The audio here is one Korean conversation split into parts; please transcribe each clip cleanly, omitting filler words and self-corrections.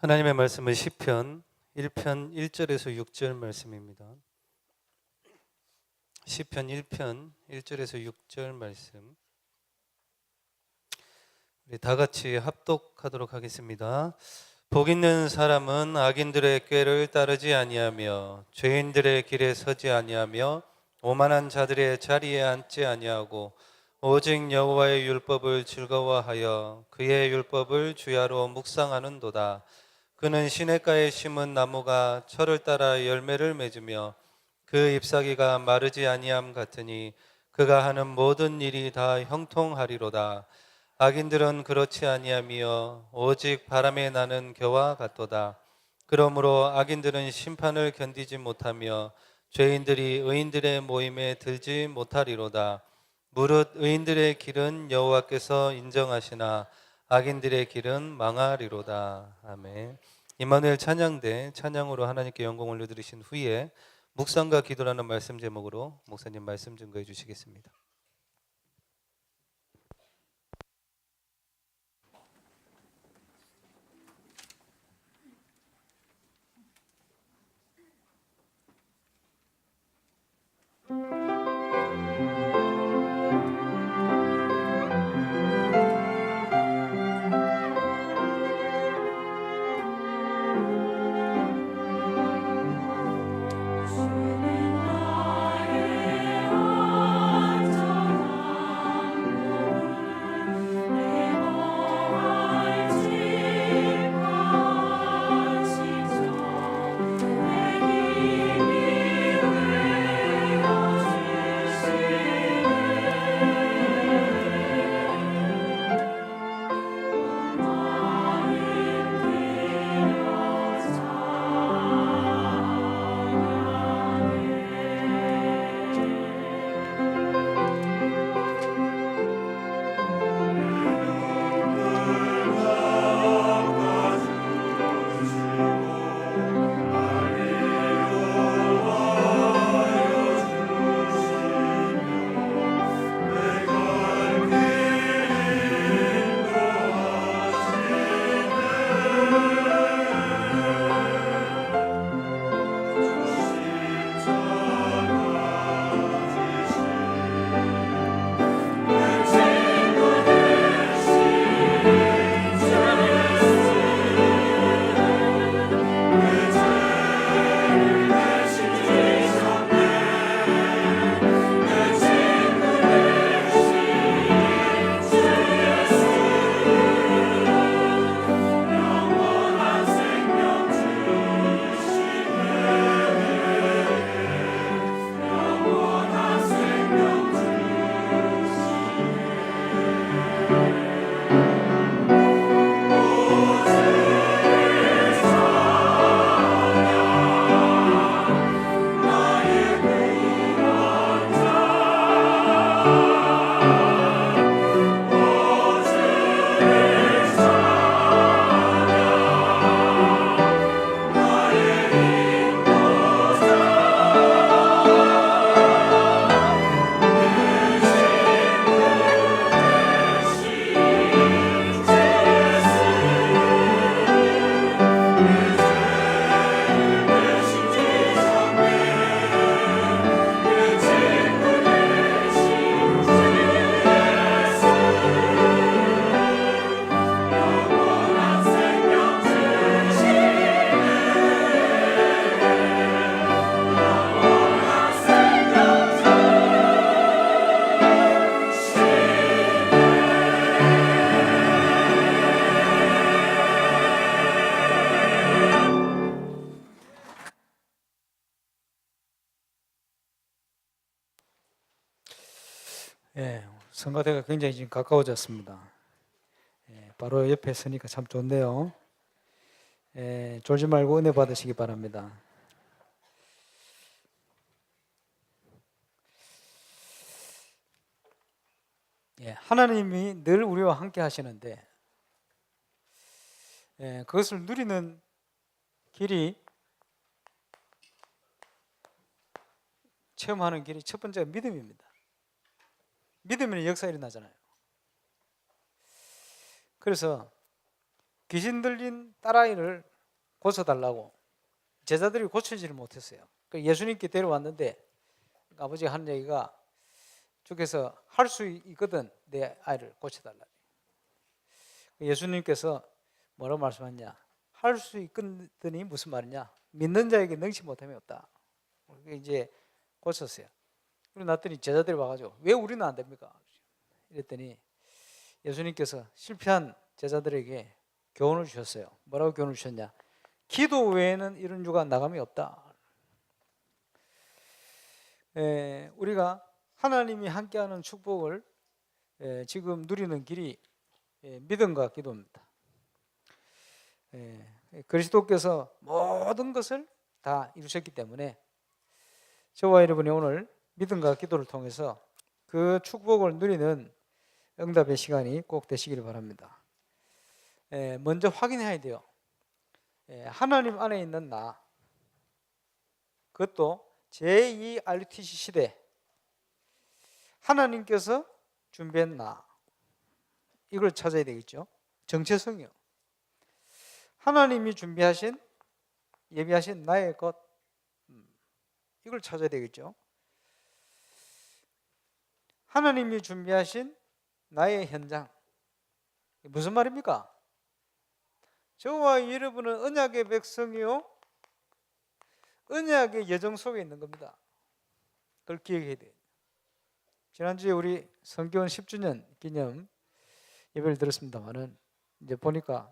하나님의 말씀은 시편 1편 1절에서 6절 말씀입니다. 시편 1편 1절에서 6절 말씀, 우리 다 같이 합독하도록 하겠습니다. 복 있는 사람은 악인들의 꾀를 따르지 아니하며 죄인들의 길에 서지 아니하며 오만한 자들의 자리에 앉지 아니하고 오직 여호와의 율법을 즐거워하여 그의 율법을 주야로 묵상하는도다. 그는 시냇가에 심은 나무가 철을 따라 열매를 맺으며 그 잎사귀가 마르지 아니함 같으니 그가 하는 모든 일이 다 형통하리로다. 악인들은 그렇지 아니하며 오직 바람에 나는 겨와 같도다. 그러므로 악인들은 심판을 견디지 못하며 죄인들이 의인들의 모임에 들지 못하리로다. 무릇 의인들의 길은 여호와께서 인정하시나 악인들의 길은 망하리로다. 아멘. 임마누엘 찬양대 찬양으로 하나님께 영광 올려드리신 후에 묵상과 기도라는 말씀 제목으로 목사님 말씀 증거해 주시겠습니다. 성가대가 굉장히 지금 가까워졌습니다. 바로 옆에 서니까 참 좋네요. 졸지 말고 은혜 받으시기 바랍니다. 하나님이 늘 우리와 함께 하시는데 그것을 누리는 길이, 체험하는 길이 첫 번째가 믿음입니다. 믿으면 역사가 일어나잖아요. 그래서 귀신 들린 딸아이를 고쳐달라고 제자들이 고치지를 못했어요. 예수님께 데려왔는데 아버지가 하는 얘기가 주께서 할 수 있거든 내 아이를 고쳐달라. 예수님께서 뭐라고 말씀하냐? 할 수 있거든이 무슨 말이냐? 믿는 자에게 능치 못함이 없다. 이제 고쳤어요. 그리고 났더니 제자들이 와가지고 왜 우리는 안 됩니까? 이랬더니 예수님께서 실패한 제자들에게 교훈을 주셨어요. 뭐라고 교훈을 주셨냐? 기도 외에는 이런 유가 나감이 없다. 우리가 하나님이 함께하는 축복을 지금 누리는 길이 믿음과 기도입니다. 그리스도께서 모든 것을 다 이루셨기 때문에 저와 여러분이 오늘 믿음과 기도를 통해서 그 축복을 누리는 응답의 시간이 꼭 되시기를 바랍니다. 먼저 확인해야 돼요. 하나님 안에 있는 나, 그것도 제2 RUTC 시대 하나님께서 준비한 나, 이걸 찾아야 되겠죠. 정체성이요. 하나님이 준비하신 예비하신 나의 것, 이걸 찾아야 되겠죠. 하나님이 준비하신 나의 현장, 무슨 말입니까? 저와 여러분은 언약의 백성이요 언약의 여정 속에 있는 겁니다. 그걸 기억해야 돼요. 지난주에 우리 성교원 10주년 기념 예배를 들었습니다만은 이제 보니까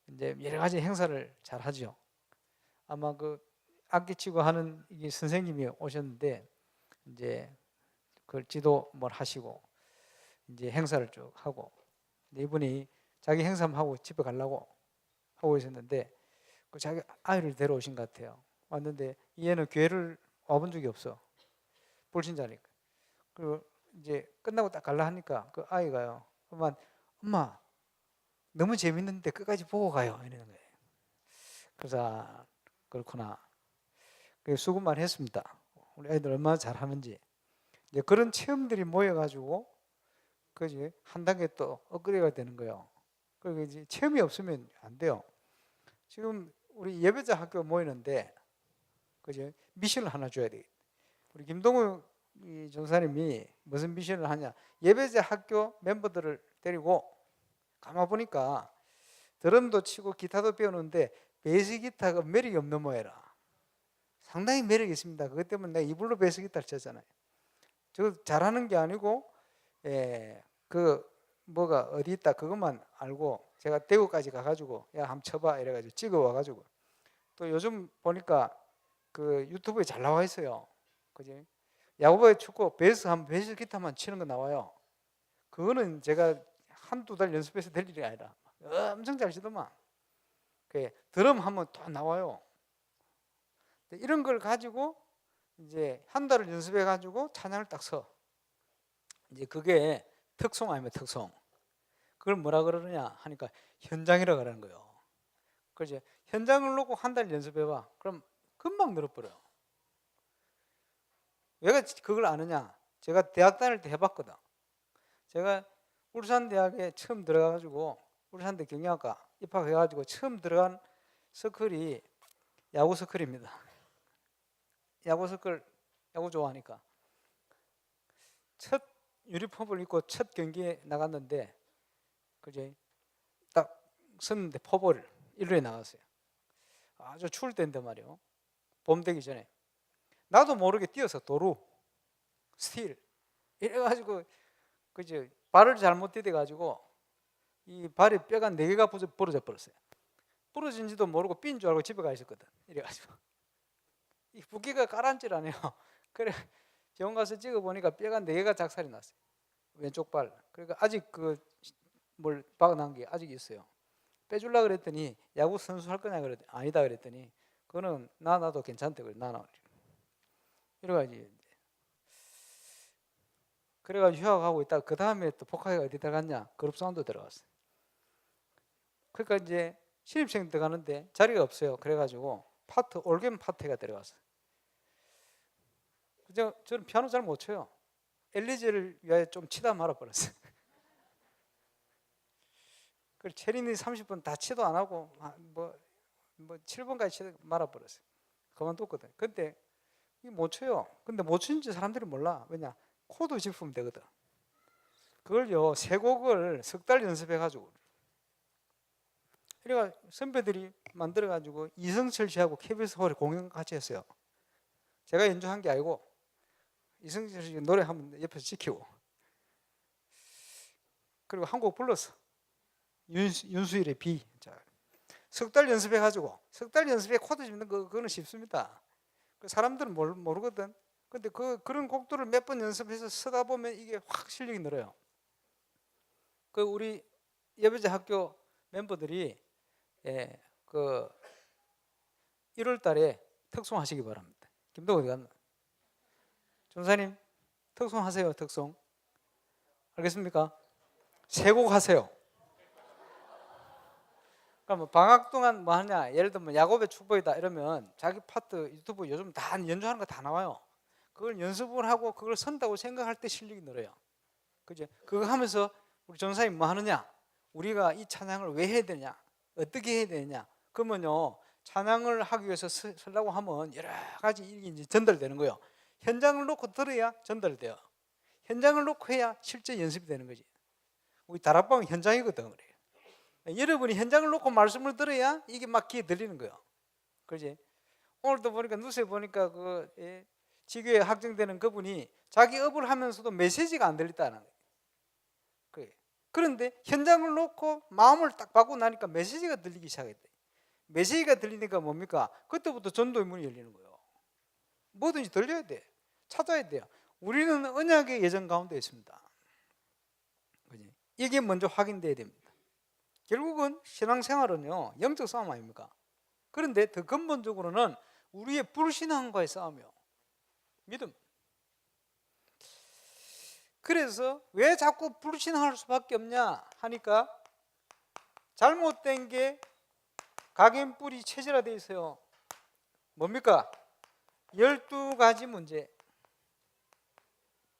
이제 여러 가지 행사를 잘 하죠. 아마 그 악기 치고 하는 이 선생님이 오셨는데 이제 그 지도 뭘 하시고 이제 행사를 쭉 하고 이분이 자기 행사만 하고 집에 가려고 하고 있었는데 그 자기 아이를 데려오신 것 같아요. 왔는데 얘는 교회를 와본 적이 없어. 불신자니까. 그리고 이제 끝나고 딱 갈라 하니까 그 아이가요. 엄마 너무 재밌는데 끝까지 보고 가요. 이러는 거예요. 그래서 그렇구나. 수고만 했습니다. 우리 아이들 얼마나 잘하는지. 이제 그런 체험들이 모여가지고 그지 한 단계 또 업그레이드가 되는 거예요. 그리고 이제 체험이 없으면 안 돼요. 지금 우리 예배자 학교 모이는데 그지 미션을 하나 줘야 돼. 우리 김동우 전사님이 무슨 미션을 하냐? 예배자 학교 멤버들을 데리고 가만 보니까 드럼도 치고 기타도 배우는데 베이스 기타가 매력이 없는 모양이라. 상당히 매력이 있습니다. 그것 때문에 내가 이불로 베이스 기타를 쳤잖아요. 저 잘하는 게 아니고 그 뭐가 어디 있다 그것만 알고 제가 대구까지 가가지고 야 한번 쳐봐 이래가지고 찍어 와가지고 또 요즘 보니까 그 유튜브에 잘 나와 있어요. 그지? 야구부에 축구 베이스 기타만 치는 거 나와요. 그거는 제가 한두 달 연습해서 될 일이 아니라 엄청 잘 치더만. 드럼 하면 또 나와요. 이런 걸 가지고 이제 한 달을 연습해 가지고 찬양을 딱 서. 이제 그게 특송 아니면 특송. 그걸 뭐라 그러느냐 하니까 현장이라 그러는 거예요. 그렇지? 현장을 놓고 한 달 연습해 봐. 그럼 금방 늘어버려요. 왜 그걸 아느냐? 제가 대학 다닐 때 해봤거든. 제가 울산대학에 처음 들어가가지고 울산대 경영학과 입학해가지고 처음 들어간 서클이 야구 서클입니다. 야구 서클, 야구 좋아하니까 첫 유니폼을 입고 첫 경기에 나갔는데 그제 딱 섰는데 포볼 1루에 나갔어요. 아주 추울 때인데 말이요. 봄 되기 전에 나도 모르게 뛰어서 도루 스틸 이래가지고 그제 발을 잘못 디뎌가지고 이 발에 뼈가 4개가 부러져 버렸어요. 부러진지도 모르고 삔 줄 알고 집에 가 있었거든. 이래가지고 이 붓기가 가라앉질 않아요. 그래 병원 가서 찍어보니까 뼈가 4개가 작살이 났어요. 왼쪽 발. 그러니까 아직 그 뭘 박아난 게 아직 있어요. 빼주려고 그랬더니 야구 선수 할 거냐 그랬더니 아니다 그랬더니 그거는 나도 괜찮대. 그래 나나. 이래가지고 그래가지고 휴학하고 있다가 그 다음에 또 복학이 어디 들어갔냐? 그룹사운드 들어갔어요. 그러니까 이제 신입생 들어가는데 자리가 없어요. 그래가지고 올겜 파트가 들어갔어요. 저는 피아노 잘 못 쳐요. 엘리제를 위하여 좀 치다 말아버렸어요. 그 체린이 30분 다 치도 안 하고 뭐 뭐 7번까지 말아버렸어요. 그만뒀거든. 근데 이게 못 쳐요. 근데 못 치는지 사람들이 몰라. 왜냐? 코드 짚으면 되거든. 그걸요, 세 곡을 석 달 연습해가지고. 그러니까 선배들이 만들어가지고 이성철 씨하고 KBS 홀에 공연 같이 했어요. 제가 연주한 게 아니고 이성철 씨 노래 한번 옆에서 지키고. 그리고 한 곡 불렀어. 윤수일의 비. 석 달 연습해가지고, 석 달 연습에 코드 짚는 거 그거는 쉽습니다. 사람들은 모르거든. 근데 그런 곡들을 몇 번 연습해서 쓰다 보면 이게 확 실력이 늘어요. 우리 예배제 학교 멤버들이 그 1월 달에 특송하시기 바랍니다. 김동 어디 갔나? 전사님 특송하세요. 특송. 알겠습니까? 세 곡 하세요. 그럼 방학 동안 뭐 하냐? 예를 들면 야곱의 축복이다 이러면 자기 파트 유튜브 요즘 다 연주하는 거 다 나와요. 그걸 연습을 하고 그걸 선다고 생각할 때 실력이 늘어요. 그죠? 그거 하면서 우리 전사님 뭐 하느냐? 우리가 이 찬양을 왜 해야 되냐? 어떻게 해야 되냐? 그러면요, 찬양을 하기 위해서 쓰려고 하면 여러 가지 일이 이제 전달되는 거예요. 현장을 놓고 들어야 전달돼요. 현장을 놓고 해야 실제 연습이 되는 거지. 우리 다락방은 현장이거든. 그래요. 여러분이 현장을 놓고 말씀을 들어야 이게 막 귀에 들리는 거예요. 그렇지? 오늘도 보니까 뉴스에 보니까 지교에 확정되는 그분이 자기 업을 하면서도 메시지가 안 들렸다는 거예요. 그런데 현장을 놓고 마음을 딱 받고 나니까 메시지가 들리기 시작했대. 메시지가 들리니까 뭡니까? 그때부터 전도의 문이 열리는 거예요. 뭐든지 들려야 돼. 찾아야 돼요. 우리는 언약의 예정 가운데 있습니다. 그치? 이게 먼저 확인돼야 됩니다. 결국은 신앙생활은요, 영적 싸움 아닙니까? 그런데 더 근본적으로는 우리의 불신앙과의 싸움이요. 믿음. 그래서 왜 자꾸 불신할 수밖에 없냐 하니까 잘못된 게 각인뿔이 체질화되어 있어요. 뭡니까? 12가지 문제.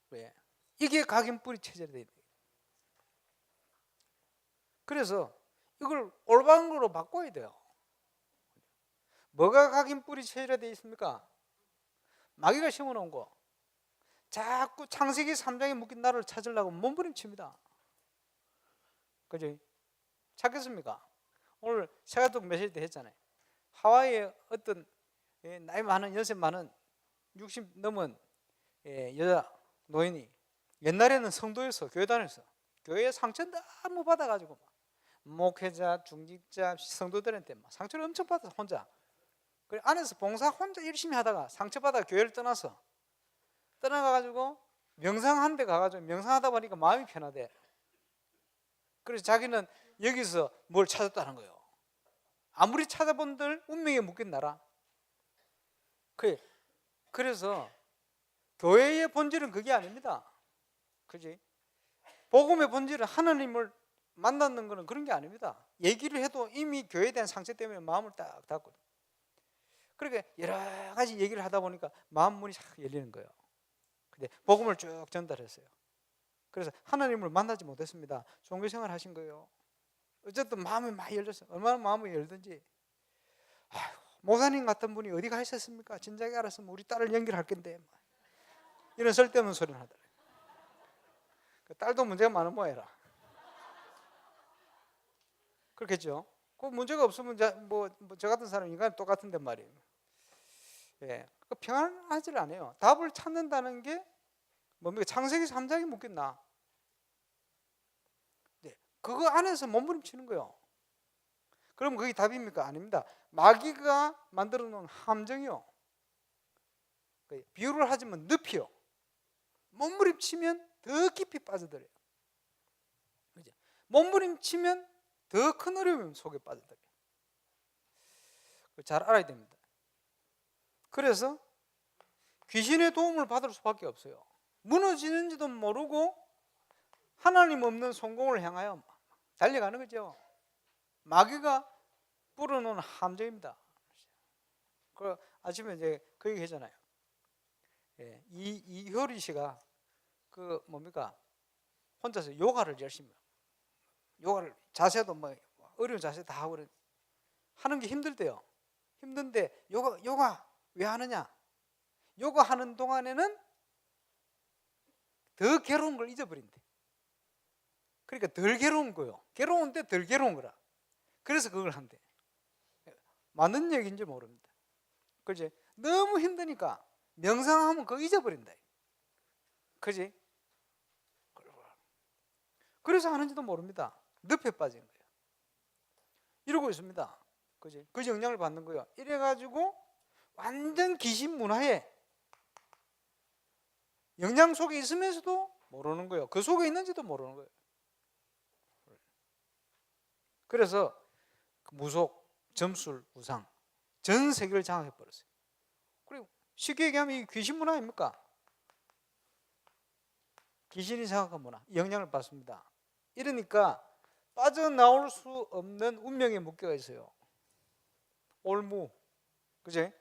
왜? 이게 각인뿔이 체질화되어 있어요. 그래서 이걸 올바른 거로 바꿔야 돼요. 뭐가 각인뿔이 체질화되어 있습니까? 마귀가 심어놓은 거. 자꾸 창세기 3장에 묶인 나를 찾으려고 몸부림칩니다. 그죠? 찾겠습니까? 오늘 새가족 메시지 때 했잖아요. 하와이에 어떤 나이 많은, 연세 많은 60 넘은 여자 노인이 옛날에는 성도였어. 교회 다녔어. 교회에 상처 너무 받아가지고 목회자, 중직자, 성도들한테 막 상처를 엄청 받아서 혼자. 그래 안에서 봉사 혼자 열심히 하다가 상처받아 교회를 떠나가가지고 명상한 데 가가지고 명상하다 보니까 마음이 편하대. 그래서 자기는 여기서 뭘 찾았다는 거예요. 아무리 찾아본들 운명에 묶인 나라. 그래서 교회의 본질은 그게 아닙니다. 그지? 복음의 본질은 하나님을 만나는 것은 그런 게 아닙니다. 얘기를 해도 이미 교회에 대한 상처 때문에 마음을 딱 닫거든. 그러니까 여러 가지 얘기를 하다 보니까 마음 문이 싹 열리는 거예요. 근데 복음을 쭉 전달했어요. 그래서 하나님을 만나지 못했습니다. 종교생활 하신 거예요. 어쨌든 마음이 많이 열렸어요. 얼마나 마음이 열든지. 아이고, 목사님 같은 분이 어디 가 있었습니까? 진작에 알았으면 우리 딸을 연결할 건데. 이런 쓸데없는 소리를 하더라고요. 딸도 문제가 많은 모양이라. 그렇겠죠. 그 문제가 없으면 저 같은 사람 인간 똑같은데 말이에요. 예, 평안하지를 않아요. 답을 찾는다는 게 뭡니까? 창세기 3장이 묻겠나? 네, 그거 안에서 몸부림치는 거예요. 그럼 그게 답입니까? 아닙니다. 마귀가 만들어 놓은 함정이요. 비유를 하자면 늪이요. 몸부림치면 더 깊이 빠져들어요. 그죠? 몸부림치면 더 큰 어려움 속에 빠져들어요. 잘 알아야 됩니다. 그래서 귀신의 도움을 받을 수밖에 없어요. 무너지는지도 모르고 하나님 없는 성공을 향하여 달려가는 거죠. 마귀가 뿌려놓은 함정입니다. 그 아침에 이제 그 얘기 했잖아요. 예, 이효리 씨가 그 뭡니까? 혼자서 요가를 열심히 해요. 요가를 자세도 뭐 어려운 자세 다 하고 그래. 하는 게 힘들대요. 힘든데 요가 왜 하느냐? 요가 하는 동안에는 더 괴로운 걸 잊어버린대. 그러니까 덜 괴로운 거요. 괴로운데 덜 괴로운 거라. 그래서 그걸 한대. 맞는 얘기인지 모릅니다. 그지? 너무 힘드니까 명상하면 그거 잊어버린다. 그지? 그래서 하는지도 모릅니다. 늪에 빠진 거예요. 이러고 있습니다. 그지? 그 영향을 받는 거예요. 이래가지고 완전 귀신 문화에 영향 속에 있으면서도 모르는 거예요. 그 속에 있는지도 모르는 거예요. 그래서 무속, 점술, 우상 전 세계를 장악해 버렸어요. 그리고 쉽게 얘기하면 이 귀신 문화 아닙니까? 귀신이 장악한 문화, 영향을 받습니다. 이러니까 빠져나올 수 없는 운명에 묶여 있어요. 올무, 그제?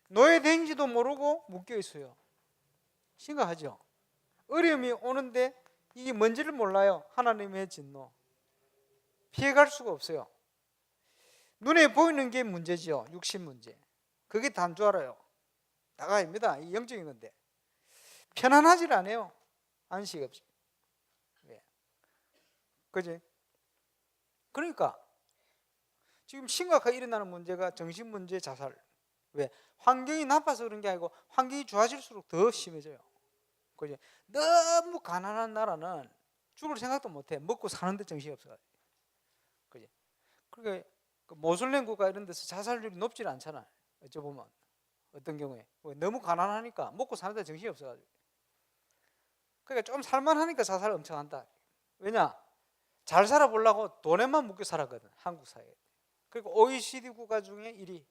노예된지도 모르고 묶여 있어요. 심각하죠? 어려움이 오는데 이게 뭔지를 몰라요. 하나님의 진노. 피해갈 수가 없어요. 눈에 보이는 게 문제죠. 육신 문제. 그게 다인 줄 알아요. 다가 아닙니다. 이 영적인 건데. 편안하질 않아요. 안식 없이. 왜? 그지? 그러니까 지금 심각하게 일어나는 문제가 정신 문제, 자살. 왜? 환경이 나빠서 그런 게 아니고 환경이 좋아질수록 더 심해져요. 그지? 너무 가난한 나라는 죽을 생각도 못해. 먹고 사는데 정신이 없어가지고. 그지? 그러니까 모슬렘 국가 이런 데서 자살률이 높지 않잖아요. 어쩌보면 어떤 경우에 너무 가난하니까 먹고 사는데 정신이 없어가지고. 그러니까 좀 살만하니까 자살을 엄청 한다. 왜냐? 잘 살아보려고 돈에만 묶여 살았거든. 한국 사회에. 그리고 OECD 국가 중에 1위.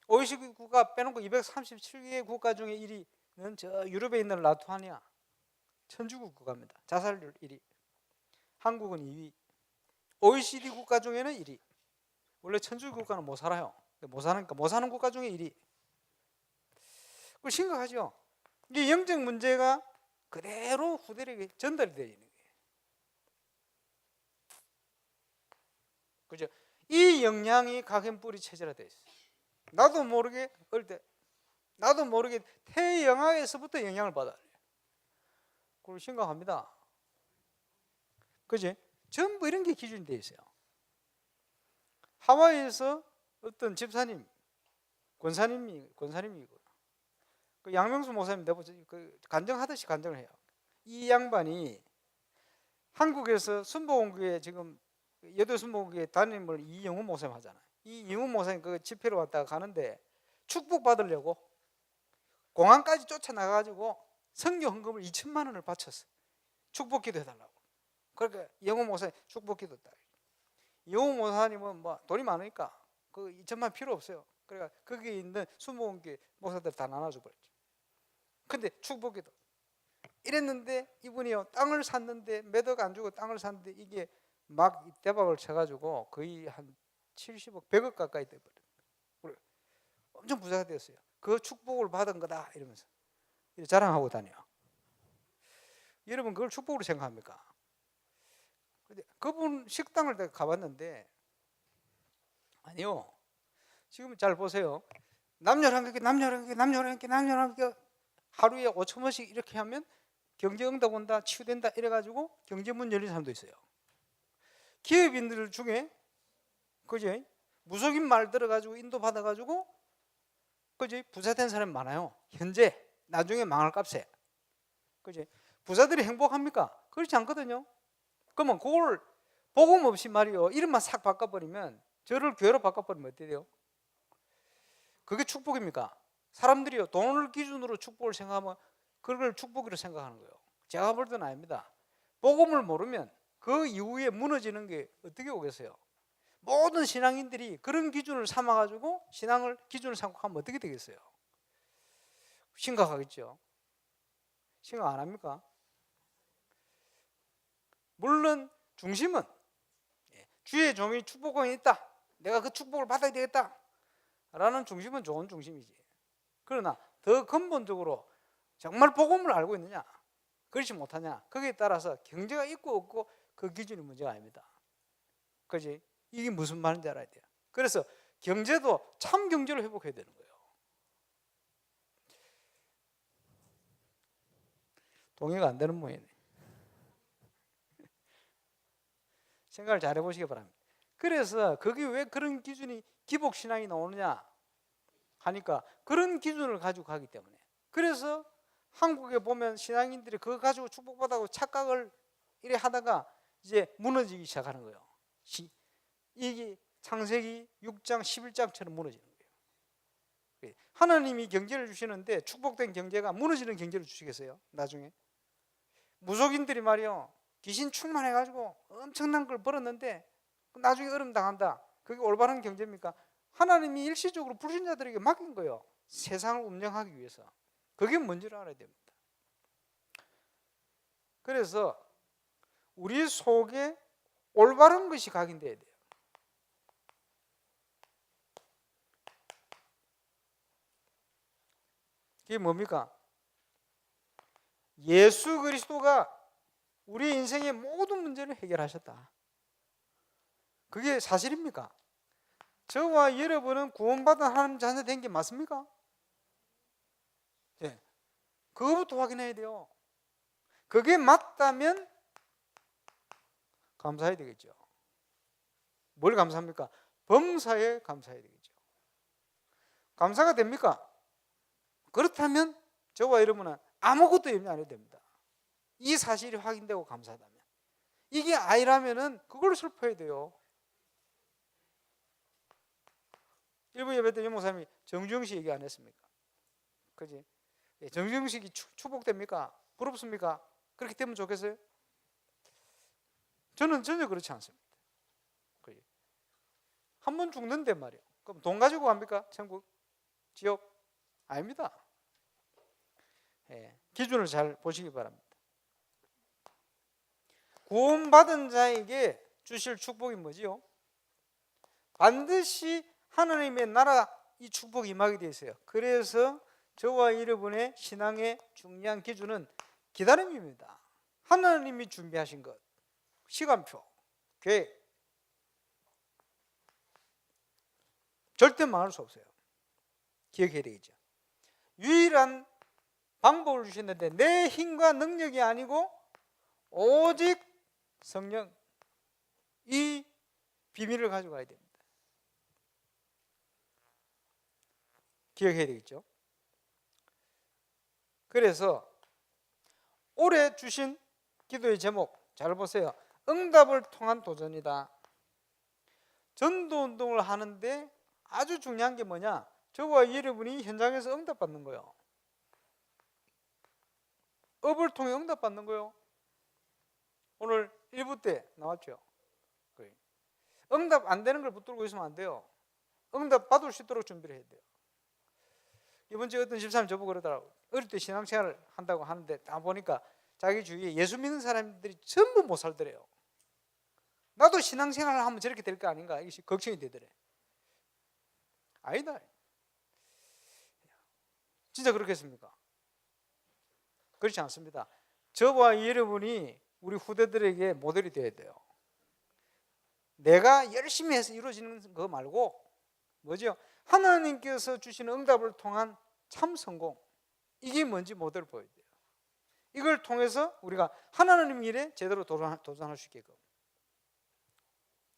OECD 국가 빼놓고 237개 국가 중에 1위는 저 유럽에 있는 라투아니아 천주국 국가입니다. 자살률 1위. 한국은 2위. OECD 국가 중에는 1위. 원래 천주국 국가는 못 살아요. 못 사니까 못 사는 국가 중에 1위. 그 심각하죠. 이게 영적 문제가 그대로 후대에게 전달이 되어 있는 거예요. 그죠? 이 영향이 각인 뿌리 체제화되어 있어요. 나도 모르게 어릴 때 나도 모르게 태영아에서부터 영향을 받아요. 그걸 심각합니다. 그지? 전부 이런 게 기준이 되어 있어요. 하와이에서 어떤 집사님, 권사님이고, 그 양명수 목사님 내보세요. 그 간증하듯이 간증을 해요. 이 양반이 한국에서 순복음교회 지금 여덟 순복음교회 담임을 이영훈 목사님 하잖아요. 이 이영훈 목사님 그 집회로 왔다가 가는데 축복 받으려고 공항까지 쫓아나가가지고 선교 헌금을 2천만 원을 바쳤어. 축복 기도 해달라고. 그러니까 이영훈 목사님 축복 기도 했다. 이영훈 목사님은 뭐 돈이 많으니까 그 2천만 필요 없어요. 그러니까 거기 있는 순복음교회 목사들 다 나눠줘 버렸죠. 근데 축복 기도 이랬는데 이분이요 땅을 샀는데 몇 억 안 주고 땅을 샀는데 이게 막 대박을 쳐가지고 거의 한 70억, 100억 가까이 돼버려요. 엄청 부자가 됐어요. 그 축복을 받은 거다 이러면서 자랑하고 다녀요. 여러분 그걸 축복으로 생각합니까? 근데 그분 식당을 내가 가봤는데 아니요. 지금 잘 보세요. 남녀랑 함께 하루에 5천 원씩 이렇게 하면 경제응답 온다, 치유된다 이래가지고 경제문 열린 사람도 있어요. 기업인들 중에 그지 무속인 말 들어가지고 인도 받아가지고 그지 부자된 사람이 많아요. 현재 나중에 망할 값에 그지 부자들이 행복합니까? 그렇지 않거든요. 그러면 그걸 복음 없이 말이요 이름만 싹 바꿔버리면 저를 교회로 바꿔버리면 어떻게 돼요? 그게 축복입니까? 사람들이요 돈을 기준으로 축복을 생각하면 그걸 축복으로 생각하는 거예요. 제가 볼 때는 아닙니다. 복음을 모르면 그 이후에 무너지는 게 어떻게 오겠어요? 모든 신앙인들이 그런 기준을 삼아가지고 신앙을 기준을 삼고 하면 어떻게 되겠어요? 심각하겠죠. 생각 안 합니까? 물론 중심은 주의 종이 축복권이 있다. 내가 그 축복을 받아야 되겠다. 라는 중심은 좋은 중심이지. 그러나 더 근본적으로 정말 복음을 알고 있느냐, 그렇지 못하냐, 거기에 따라서 경제가 있고 없고 그 기준이 문제가 아닙니다. 그지? 이게 무슨 말인지 알아야 돼요. 그래서 경제도 참 경제로 회복해야 되는 거예요. 동의가 안 되는 모양이네. 생각을 잘 해보시기 바랍니다. 그래서 거기 왜 그런 기준이 기복신앙이 나오느냐 하니까 그런 기준을 가지고 가기 때문에. 그래서 한국에 보면 신앙인들이 그거 가지고 축복받아고 착각을 이래 하다가 이제 무너지기 시작하는 거예요. 이게 창세기 6장 11장처럼 무너지는 거예요. 하나님이 경제를 주시는데 축복된 경제가 무너지는 경제를 주시겠어요? 나중에 무속인들이 말이요, 귀신 충만해가지고 엄청난 걸 벌었는데 나중에 얼음 당한다. 그게 올바른 경제입니까? 하나님이 일시적으로 불신자들에게 맡긴 거예요. 세상을 운영하기 위해서. 그게 뭔지를 알아야 됩니다. 그래서 우리 속에 올바른 것이 각인돼야 돼요. 그게 뭡니까? 예수 그리스도가 우리 인생의 모든 문제를 해결하셨다. 그게 사실입니까? 저와 여러분은 구원받은 하나님 자녀 된 게 맞습니까? 네. 그거부터 확인해야 돼요. 그게 맞다면 감사해야 되겠죠. 뭘 감사합니까? 범사에 감사해야 되겠죠. 감사가 됩니까? 그렇다면 저와 여러분은 아무것도 염려 안 해도 됩니다. 이 사실이 확인되고 감사하다면. 이게 아니라면은 그걸 슬퍼해야 돼요. 일부 예배 때 목사님이 정주영식 얘기 안 했습니까? 그지? 정주영식이 축복됩니까? 부럽습니까? 그렇게 되면 좋겠어요? 저는 전혀 그렇지 않습니다. 한 번 죽는데 말이에요. 그럼 돈 가지고 갑니까? 천국? 지옥? 아닙니다. 기준을 잘 보시기 바랍니다. 구원받은 자에게 주실 축복이 뭐지요? 반드시 하나님의 나라 이 축복이 임하게 되어 있어요. 그래서 저와 여러분의 신앙의 중요한 기준은 기다림입니다. 하나님이 준비하신 것, 시간표, 계획, 절대 망할 수 없어요. 기억해야 되겠죠. 유일한 방법을 주셨는데 내 힘과 능력이 아니고 오직 성령, 이 비밀을 가지고 가야 됩니다. 기억해야 되겠죠. 그래서 올해 주신 기도의 제목 잘 보세요. 응답을 통한 도전이다. 전도운동을 하는데 아주 중요한 게 뭐냐? 저와 여러분이 현장에서 응답받는 거예요. 업을 통해 응답받는 거예요. 오늘 1부 때 나왔죠. 응답 안 되는 걸 붙들고 있으면 안 돼요. 응답 받을 수 있도록 준비를 해야 돼요. 이번 주에 어떤 집사님 저보고 그러더라고요. 어릴 때 신앙생활을 한다고 하는데 다 보니까 자기 주위에 예수 믿는 사람들이 전부 못 살더래요. 나도 신앙생활을 하면 저렇게 될 거 아닌가 이게 걱정이 되더래. 아니다. 진짜 그렇겠습니까? 그렇지 않습니다. 저와 여러분이 우리 후대들에게 모델이 되어야 돼요. 내가 열심히 해서 이루어지는 거 말고 뭐죠? 하나님께서 주시는 응답을 통한 참 성공, 이게 뭔지 모델을 보여야 돼요. 이걸 통해서 우리가 하나님 일에 제대로 도전할 수 있게끔.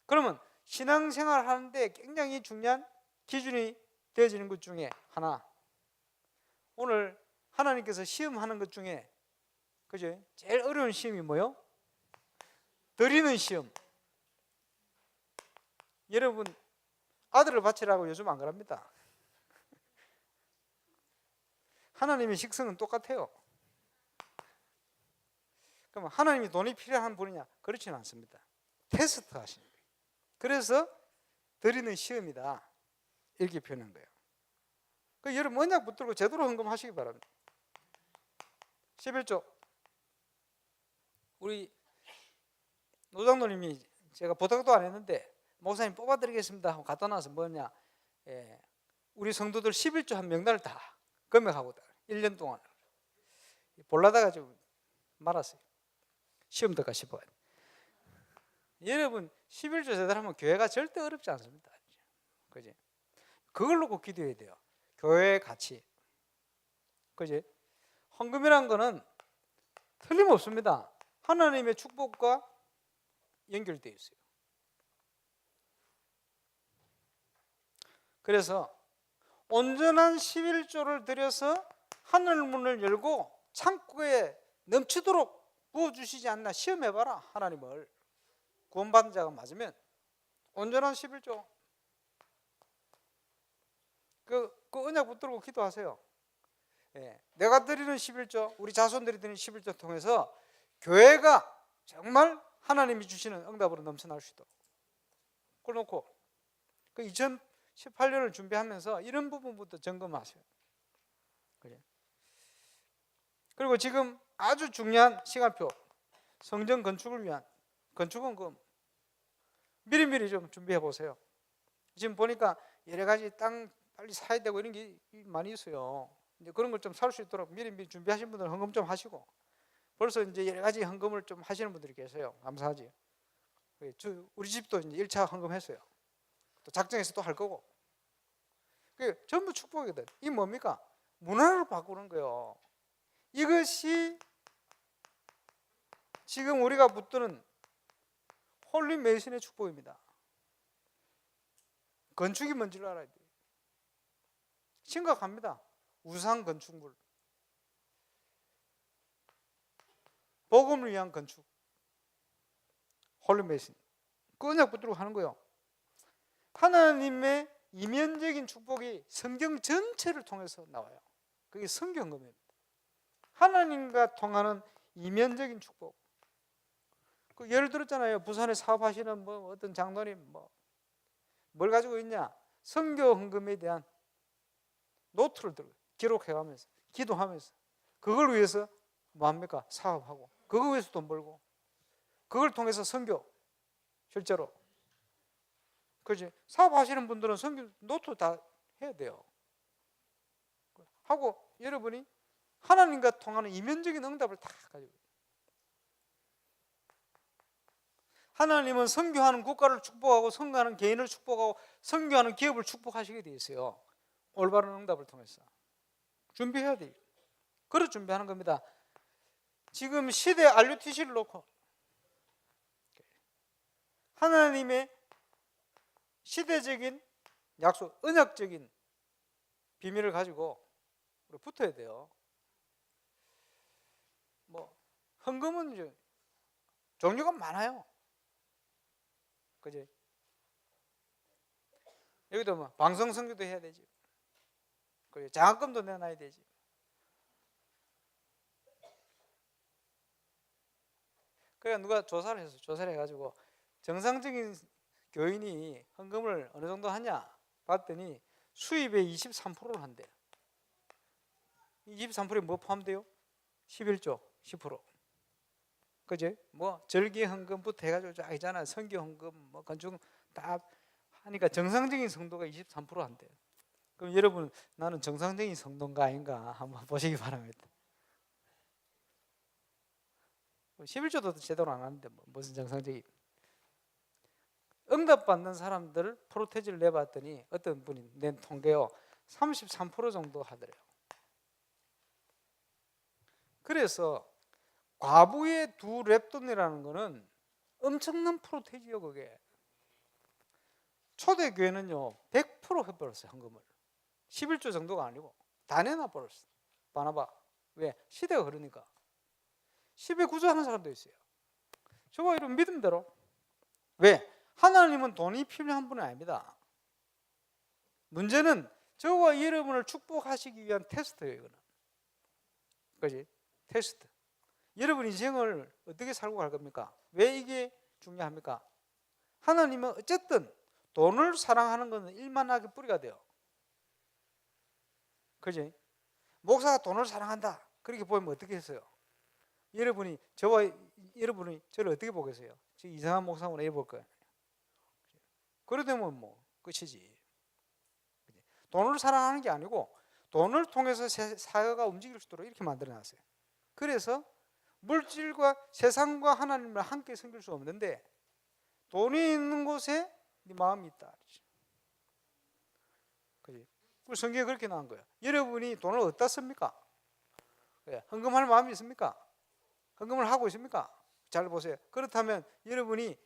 그러면 신앙생활 하는데 굉장히 중요한 기준이 되어지는 것 중에 하나, 오늘 하나님께서 시험하는 것 중에 그죠? 제일 어려운 시험이 뭐요? 드리는 시험. 여러분 아들을 바치라고 요즘 안 그럽니다. 하나님의 식성은 똑같아요. 그럼 하나님이 돈이 필요한 분이냐? 그렇지는 않습니다. 테스트 하시는 거예요. 그래서 드리는 시험이다 이렇게 표현한 거예요. 그 여러분 언약 붙들고 제대로 헌금하시기 바랍니다. 11조 우리 노장로님이 제가 부탁도 안 했는데 목사님 뽑아드리겠습니다 하고 갖다 놔서 뭐냐, 우리 성도들 11조 한 명단을 다 금액하고 1년 동안 볼라다가 좀 말았어요. 시험 들까 싶어요. 여러분 11조 제대로 하면 교회가 절대 어렵지 않습니다. 그지? 그걸 놓고 기도해야 돼요. 교회의 가치. 그지? 헌금이란 거는 틀림없습니다. 하나님의 축복과 연결되어 있어요. 그래서 온전한 11조를 들여서 하늘 문을 열고 창고에 넘치도록 부어주시지 않나 시험해봐라. 하나님을 구원받은 자가 맞으면 온전한 11조 그 언약 붙들고 기도하세요. 예, 내가 드리는 11조, 우리 자손들이 드리는 11조 통해서 교회가 정말 하나님이 주시는 응답으로 넘쳐날 수 있도록 그걸 놓고 그 2018년을 준비하면서 이런 부분부터 점검하세요. 그래. 그리고 지금 아주 중요한 시간표, 성전 건축을 위한 건축원금 미리미리 좀 준비해 보세요. 지금 보니까 여러 가지 땅 빨리 사야 되고 이런 게 많이 있어요. 이제 그런 걸 좀 살 수 있도록 미리미리 준비하신 분들은 헌금 좀 하시고, 벌써 이제 여러 가지 헌금을 좀 하시는 분들이 계세요. 감사하지. 우리 집도 이제 1차 헌금했어요. 또 작정해서 또 할 거고. 그게 전부 축복이거든. 이 뭡니까? 문화를 바꾸는 거예요. 이것이 지금 우리가 붙드는 홀리 메이슨의 축복입니다. 건축이 뭔지를 알아야 돼요. 심각합니다. 우상 건축물, 복음을 위한 건축, 홀리 메이슨. 그 언약 붙들고 하는 거예요. 하나님의 이면적인 축복이 성경 전체를 통해서 나와요. 그게 성경금입니다. 하나님과 통하는 이면적인 축복. 그 예를 들었잖아요. 부산에 사업하시는 뭐 어떤 장로님 뭘 가지고 있냐? 선교 헌금에 대한 노트를 들고 기록해가면서 기도하면서 그걸 위해서 뭐합니까? 사업하고 그걸 위해서 돈 벌고 그걸 통해서 선교 실제로 그렇지? 사업하시는 분들은 선교 노트 다 해야 돼요. 하고 여러분이 하나님과 통하는 이면적인 응답을 다 가지고 있어요. 하나님은 선교하는 국가를 축복하고 선교하는 개인을 축복하고 선교하는 기업을 축복하시게 되어 있어요. 올바른 응답을 통해서 준비해야 돼요. 그걸 준비하는 겁니다. 지금 시대 RUTC를 놓고 하나님의 시대적인 약속, 언약적인 비밀을 가지고 우리 붙어야 돼요. 헌금은 이제 종류가 많아요. 그지? 여기도 방송 선교도 해야 되지. 그래, 장학금도 내놔야 되지. 그래 누가 조사를 했어. 조사를 해가지고 정상적인 교인이 헌금을 어느 정도 하냐 봤더니 수입의 23%를 한대. 23%에 뭐 포함돼요? 11조 10%. 그지? 절기 헌금부터 해가지고 쫙 있잖아. 선교 헌금, 건축 다 하니까 정상적인 성도가 23% 한대. 그럼 여러분 나는 정상적인 성도인가 아닌가 한번 보시기 바랍니다. 11조도 제대로 안 하는데 무슨 정상적인. 응답받는 사람들 프로테지를 내봤더니 어떤 분이 낸 통계요 33% 정도 하더래요. 그래서 과부의 두 랩돈이라는 거는 엄청난 프로테지요. 그게 초대교회는요 100% 해버렸어요. 헌금을 11조 정도가 아니고 다 내놔버렸어. 바나바. 왜? 시대가 그러니까 10에 구조하는 사람도 있어요. 저거 이런 믿음대로. 왜? 하나님은 돈이 필요한 분은 아닙니다. 문제는 저와 여러분을 축복하시기 위한 테스트예요. 이거는. 그지? 테스트. 여러분 인생을 어떻게 살고 갈 겁니까? 왜 이게 중요합니까? 하나님은 어쨌든 돈을 사랑하는 것은 일만하게 뿌리가 돼요. 그지? 목사가 돈을 사랑한다. 그렇게 보면 어떻게 했어요? 여러분이 저를 어떻게 보겠어요? 저 이상한 목사면 왜 볼 거예요? 그러되면 끝이지. 돈을 사랑하는 게 아니고 돈을 통해서 사회가 움직일 수 있도록 이렇게 만들어놨어요. 그래서 물질과 세상과 하나님을 함께 섬길 수 없는데 돈이 있는 곳에 네 마음이 있다. 그지? 그 성경에 그렇게 나온 거예요. 여러분이 돈을 어디다 씁니까? 헌금할 마음이 있습니까? 헌금을 하고 있습니까? 잘 보세요. 그렇다면 여러분이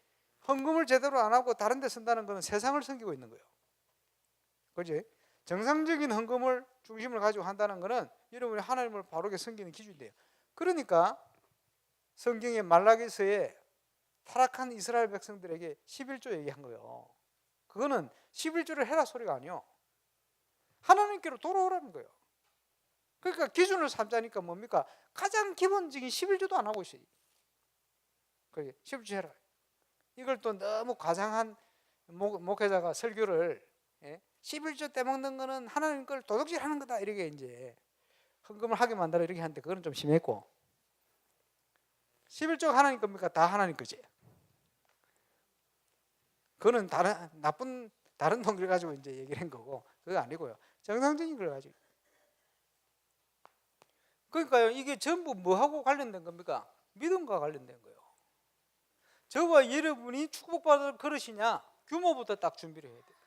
헌금을 제대로 안 하고 다른 데 쓴다는 것은 세상을 섬기고 있는 거예요. 그지? 정상적인 헌금을 중심을 가지고 한다는 것은 여러분이 하나님을 바르게 섬기는 기준이에요. 그러니까 성경의 말라기서에 타락한 이스라엘 백성들에게 11조 얘기한 거예요. 그거는 11조를 해라 소리가 아니요. 하나님께로 돌아오라는 거예요. 그러니까 기준을 삼자니까 뭡니까? 가장 기본적인 11조도 안 하고 있어요. 그게 11조 해라. 이걸 또 너무 과장한 목회자가 설교를 11조 떼먹는 거는 하나님 걸 도둑질하는 거다 이렇게 이제 헌금을 하게 만들어 이렇게 하는데 그건 좀 심했고 11조가 하나님 겁니까? 다 하나님 거지. 그거는 다른 돈 가지고 이제 얘기를 한 거고 그거 아니고요. 정상적인 걸 가지고. 그러니까요, 이게 전부 뭐하고 관련된 겁니까? 믿음과 관련된 거예요. 저와 여러분이 축복받을 그릇이냐 규모부터 딱 준비를 해야 돼요.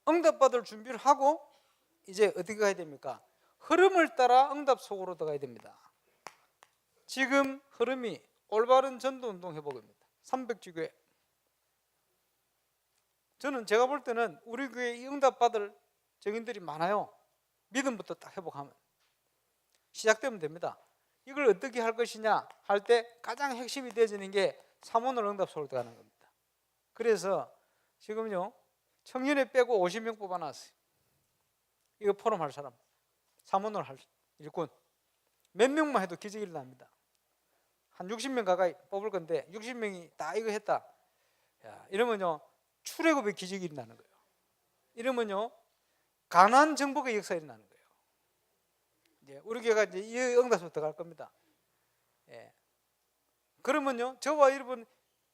응답받을 준비를 하고 이제 어떻게 가야 됩니까? 흐름을 따라 응답 속으로 들어가야 됩니다. 지금 흐름이 올바른 전도운동 회복입니다. 300지교회. 저는 제가 볼 때는 우리 교회에 이 응답받을 증인들이 많아요. 믿음부터 딱 회복하면 시작되면 됩니다. 이걸 어떻게 할 것이냐 할 때 가장 핵심이 되어지는 게 사모늘 응답 속으로 들어가는 겁니다. 그래서 지금요 청년회 빼고 50명 뽑아놨어요. 이거 포럼 할 사람, 사모늘 할 일꾼 몇 명만 해도 기적이 일어납니다. 한 60명 가까이 뽑을 건데 60명이 다 이거 했다. 야, 이러면요 출애굽의 기적이 일어나는 거예요. 이러면요 가나안 정복의 역사가 일어나는 거예요. 이제 우리 교회가 이제 이 응답으로 들어갈 겁니다. 예. 그러면요 저와 여러분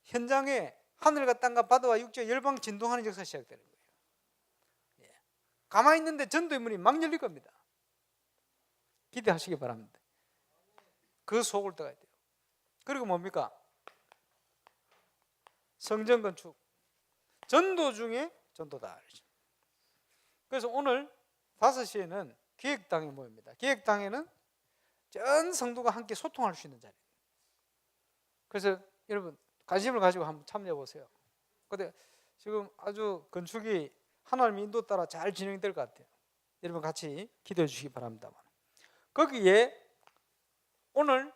현장에 하늘과 땅과 바다와 육지가 열방 진동하는 역사가 시작되는 거예요. 예. 가만히 있는데 전도의 문이 막 열릴 겁니다. 기대하시기 바랍니다. 그 속을 들어가야 돼요. 그리고 뭡니까? 성전 건축. 전도 중에 전도다. 그래서 오늘 5시에는 기획당에 모입니다. 기획당에는 전 성도가 함께 소통할 수 있는 자리입니다. 그래서 여러분 관심을 가지고 한번 참여해 보세요. 근데 지금 아주 건축이 하나님의 인도 따라 잘 진행될 것 같아요. 여러분 같이 기도해 주시기 바랍니다. 거기에 오늘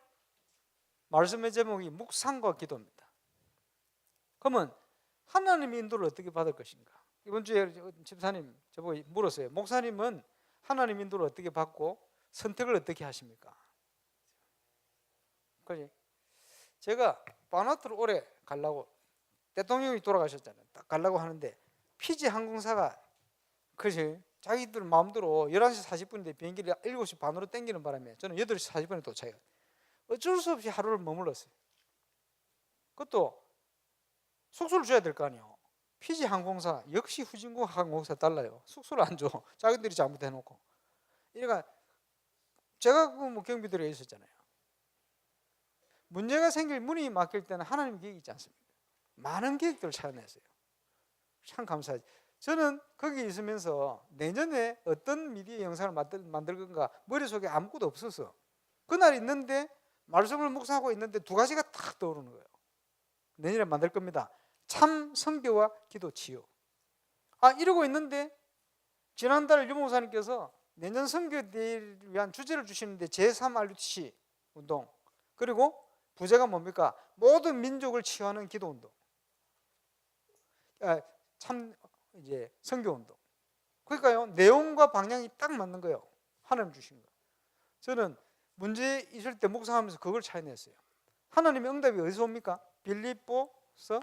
말씀의 제목이 묵상과 기도입니다. 그러면 하나님의 인도를 어떻게 받을 것인가? 이번 주에 집사님 저보고 물었어요. 목사님은 하나님 인도를 어떻게 받고 선택을 어떻게 하십니까? 그지? 제가 바누아투를 올해 가려고 대통령이 돌아가셨잖아요. 딱 가려고 하는데 피지 항공사가 그지? 자기들 마음대로 11시 40분인데 비행기를 7시 반으로 땡기는 바람에 저는 8시 40분에 도착해요. 어쩔 수 없이 하루를 머물렀어요. 그것도 숙소를 줘야 될 거 아니에요. 피지 항공사 역시 후진국 항공사 달라요. 숙소를 안 줘. 자기들이 잘못해놓고. 그러니까 제가 그 경비 들어 있었잖아요. 문제가 생길 문이 막힐 때는 하나님의 계획이 있지 않습니까? 많은 계획들을 찾아냈어요. 참 감사하지. 저는 거기 있으면서 내년에 어떤 미디어 영상을 만들 건가 머릿속에 아무것도 없었어. 그날 있는데 말씀을 묵상하고 있는데 두 가지가 딱 떠오르는 거예요. 내년에 만들 겁니다. 참 선교와 기도 치유. 이러고 있는데 지난달 유목사님께서 내년 선교대회를 위한 주제를 주시는데 제3RUTC 운동 그리고 부제가 뭡니까? 모든 민족을 치유하는 기도 운동. 참 이제 선교 운동. 그러니까요 내용과 방향이 딱 맞는 거예요. 하나님 주신 거. 저는 문제 있을 때 묵상하면서 그걸 찾아냈어요. 하나님의 응답이 어디서 옵니까? 빌립보서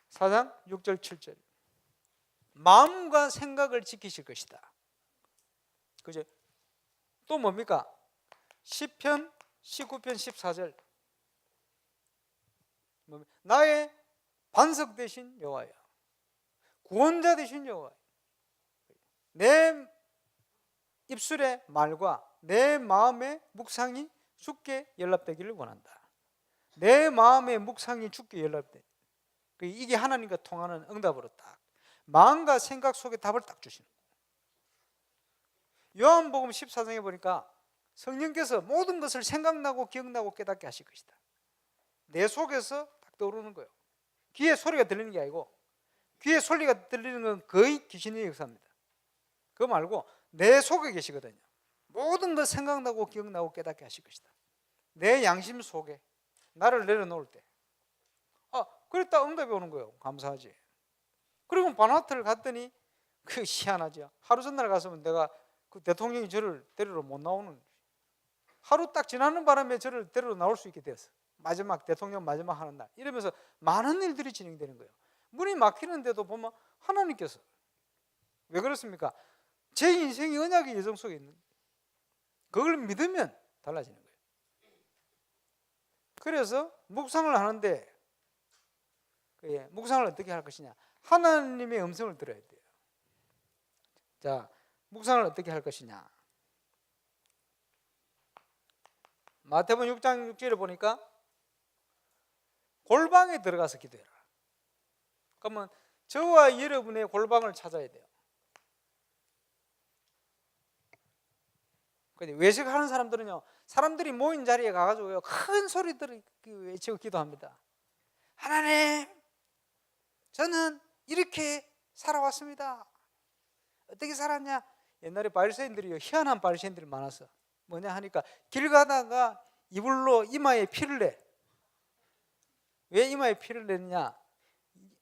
4장 6절 7절. 마음과 생각을 지키실 것이다. 그죠? 또 뭡니까? 시편 19편 14절. 나의 반석 되신 여호와야. 구원자 되신 여호와야. 내 입술의 말과 내 마음의 묵상이 주께 연락되기를 원한다. 내 마음의 묵상이 주께 연락돼. 이게 하나님과 통하는 응답으로 딱 마음과 생각 속에 답을 딱 주시는 거예요. 요한복음 14장에 보니까 성령께서 모든 것을 생각나고 기억나고 깨닫게 하실 것이다. 내 속에서 딱 떠오르는 거예요. 귀에 소리가 들리는 게 아니고, 귀에 소리가 들리는 건 거의 귀신의 역사입니다. 그거 말고 내 속에 계시거든요. 모든 것 생각나고 기억나고 깨닫게 하실 것이다. 내 양심 속에 나를 내려놓을 때, 그랬다 응답이 오는 거예요. 감사하지. 그리고 바나트를 갔더니 그 희한하죠. 하루 전날 갔으면 내가 그 대통령이 저를 데리러 못 나오는, 하루 딱 지나는 바람에 저를 데리러 나올 수 있게 되었어. 마지막 대통령 마지막 하는 날 이러면서 많은 일들이 진행되는 거예요. 문이 막히는데도 보면 하나님께서, 왜 그렇습니까? 제 인생이 언약의 여정 속에 있는, 그걸 믿으면 달라지는 거예요. 그래서 묵상을 하는데, 묵상을 어떻게 할 것이냐? 하나님의 음성을 들어야 돼요. 자, 묵상을 어떻게 할 것이냐? 마태복음 6장 6절에 보니까 골방에 들어가서 기도해라. 그러면 저와 여러분의 골방을 찾아야 돼요. 외식하는 사람들은요, 사람들이 모인 자리에 가가지고요, 큰 소리들을 외치고 기도합니다. 하나님, 저는 이렇게 살아왔습니다. 어떻게 살았냐? 옛날에 바리새인들이요, 희한한 바리새인들이 많았어. 뭐냐 하니까 길 가다가 이불로 이마에 피를 내. 왜 이마에 피를 내느냐?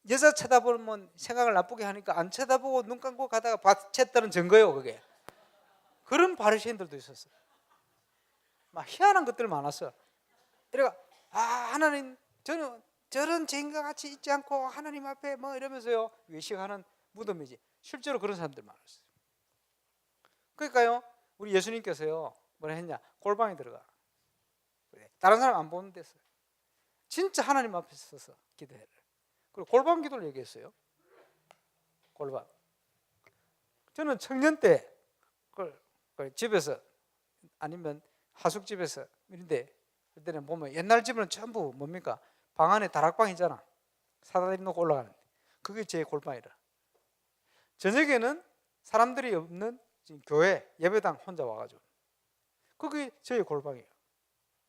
여자 쳐다보면 생각을 나쁘게 하니까 안 쳐다보고 눈 감고 가다가 봤쳤다는 증거예요, 그게. 그런 바리새인들도 있었어요. 막 희한한 것들 많았어. 그러니까 하나님, 저는 저런 죄인과 같이 있지 않고 하나님 앞에 뭐 이러면서요 외식하는 무덤이지. 실제로 그런 사람들 많았어요. 그러니까요, 우리 예수님께서요 뭐라 했냐? 골방에 들어가. 다른 사람 안 보는 데서 진짜 하나님 앞에 서서 기도해라. 그리고 골방 기도를 얘기했어요. 골방. 저는 청년 때 그걸 집에서 아니면 하숙집에서 이런데, 그때는 보면 옛날 집은 전부 뭡니까? 방 안에 다락방이잖아. 사다리 놓고 올라가는데 그게 제 골방이라. 저녁에는 사람들이 없는 교회 예배당 혼자 와가지고 그게 저희 골방이에요.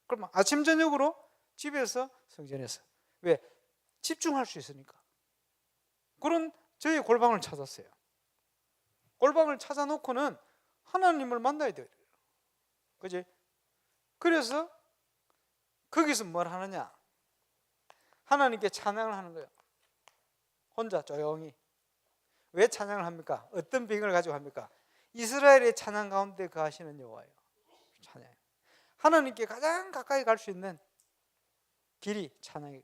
그러면 아침 저녁으로 집에서 성전에서, 왜? 집중할 수 있으니까. 그런 저희 골방을 찾았어요. 골방을 찾아놓고는 하나님을 만나야 돼요. 그지? 그래서 거기서 뭘 하느냐? 하나님께 찬양을 하는 거예요. 혼자 조용히. 왜 찬양을 합니까? 어떤 비결을 가지고 합니까? 이스라엘의 찬양 가운데 거하시는 여호와예요. 찬양. 하나님께 가장 가까이 갈 수 있는 길이 찬양이에요.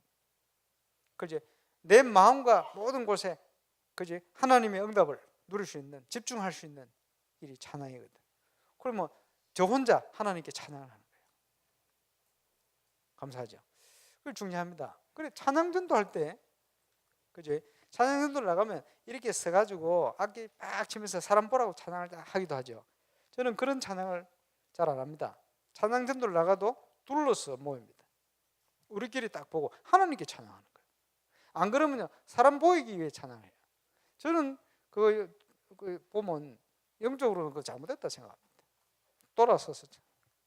그지? 내 마음과 모든 곳에, 그지? 하나님의 응답을 누릴 수 있는, 집중할 수 있는 길이 찬양이거든. 그러면 저 혼자 하나님께 찬양을 하는 거예요. 감사하죠. 그게 중요합니다. 그래, 찬양전도 할 때, 그지? 찬양전도 나가면 이렇게 서가지고 악기 빡 치면서 사람 보라고 찬양을 하기도 하죠. 저는 그런 찬양을 잘 안 합니다. 찬양전도를 나가도 둘러서 모입니다. 우리끼리 딱 보고 하나님께 찬양하는 거예요. 안 그러면요, 사람 보이기 위해 찬양해요. 저는 그거 보면 영적으로는 그거 잘못됐다 생각합니다. 돌아서서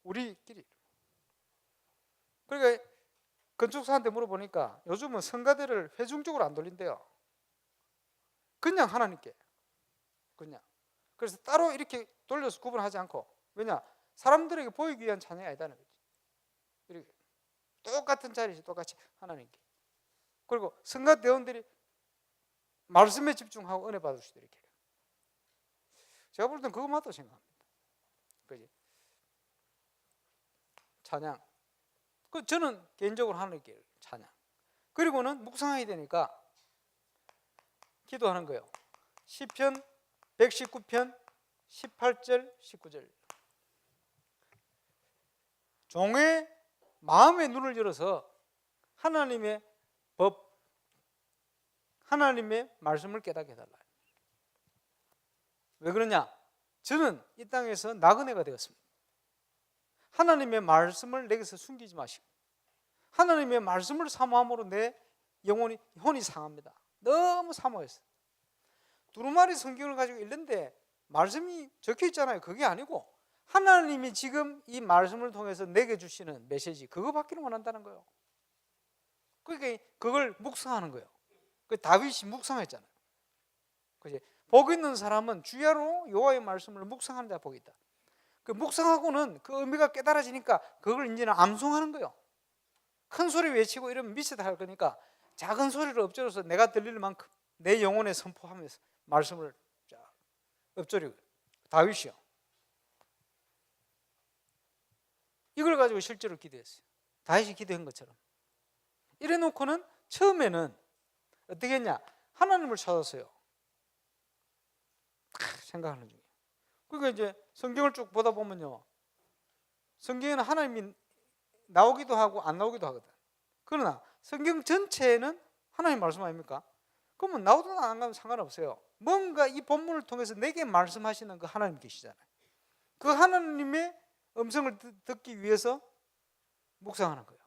우리끼리. 그러니까 건축사한테 물어보니까 요즘은 성가대를 회중적으로 안 돌린대요. 그냥 하나님께. 그냥. 그래서 따로 이렇게 돌려서 구분하지 않고. 왜냐? 사람들에게 보이기 위한 찬양이 아니다는 거지. 이렇게 똑같은 자리에서 똑같이 하나님께. 그리고 성가대원들이 말씀에 집중하고 은혜 받을 수도 이렇게 해요. 제가 볼 땐 그거 맞다고 생각합니다. 그지? 찬양. 저는 개인적으로 하나님께 찬양. 그리고는 묵상하게 되니까 기도하는 거예요. 시편 119편 18절 19절. 종의 마음의 눈을 열어서 하나님의 법, 하나님의 말씀을 깨닫게 해달라. 왜 그러냐? 저는 이 땅에서 나그네가 되었습니다. 하나님의 말씀을 내게서 숨기지 마시고 하나님의 말씀을 사모함으로 내 영혼이 혼이 상합니다. 너무 사모했어. 두루마리 성경을 가지고 읽는데 말씀이 적혀 있잖아요. 그게 아니고 하나님이 지금 이 말씀을 통해서 내게 주시는 메시지 그거 받기를 원한다는 거예요. 그러니까 그걸 묵상하는 거예요. 그 다윗이 묵상했잖아요. 그지? 복 있는 사람은 주야로 여호와의 말씀을 묵상하는 자 복이 있다. 그 묵상하고는 그 의미가 깨달아지니까 그걸 이제는 암송하는 거예요. 큰 소리 외치고 이러면 미치다 할 거니까 작은 소리를 엎드려서 내가 들릴 만큼 내 영혼에 선포하면서 말씀을 엎드리고 다윗이요. 이걸 가지고 실제로 기도했어요. 다윗이 기도한 것처럼. 이래 놓고는 처음에는 어떻게 했냐? 하나님을 찾았어요. 생각하는 중이에요. 그러니까 이제 성경을 쭉 보다 보면요, 성경에는 하나님이 나오기도 하고 안 나오기도 하거든. 그러나 성경 전체에는 하나님 말씀 아닙니까? 그러면 나오든 안 나오든 상관없어요. 뭔가 이 본문을 통해서 내게 말씀하시는 그 하나님 계시잖아요. 그 하나님의 음성을 듣기 위해서 묵상하는 거예요.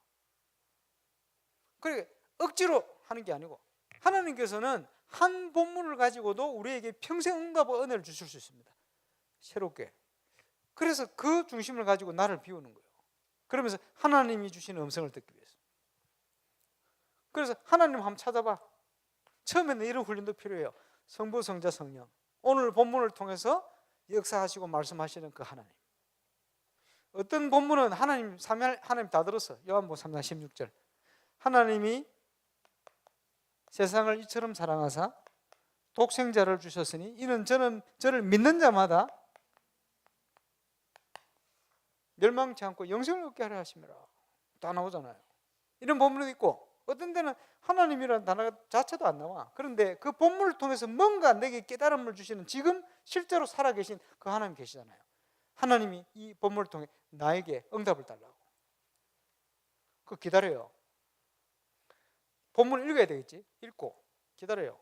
그러니까 억지로 하는 게 아니고 하나님께서는 한 본문을 가지고도 우리에게 평생 응답과 은혜를 주실 수 있습니다. 새롭게. 그래서 그 중심을 가지고 나를 비우는 거예요. 그러면서 하나님이 주시는 음성을 듣기 위해서. 그래서 하나님 한번 찾아봐. 처음에는 이런 훈련도 필요해요. 성부, 성자, 성령. 오늘 본문을 통해서 역사하시고 말씀하시는 그 하나님. 어떤 본문은 하나님 삼위일 하나님 다 들었어. 요한복음 3장 16절. 하나님이 세상을 이처럼 사랑하사 독생자를 주셨으니 이는 저를 믿는 자마다 멸망치 않고 영생을 얻게 하려 하심이라. 다 나오잖아요. 이런 본문도 있고 어떤 데는 하나님이라는 단어 자체도 안 나와. 그런데 그 본문을 통해서 뭔가 내게 깨달음을 주시는 지금 실제로 살아계신 그 하나님 계시잖아요. 하나님이 이 본문을 통해 나에게 응답을 달라고. 그 기다려요. 본문을 읽어야 되겠지. 읽고 기다려요.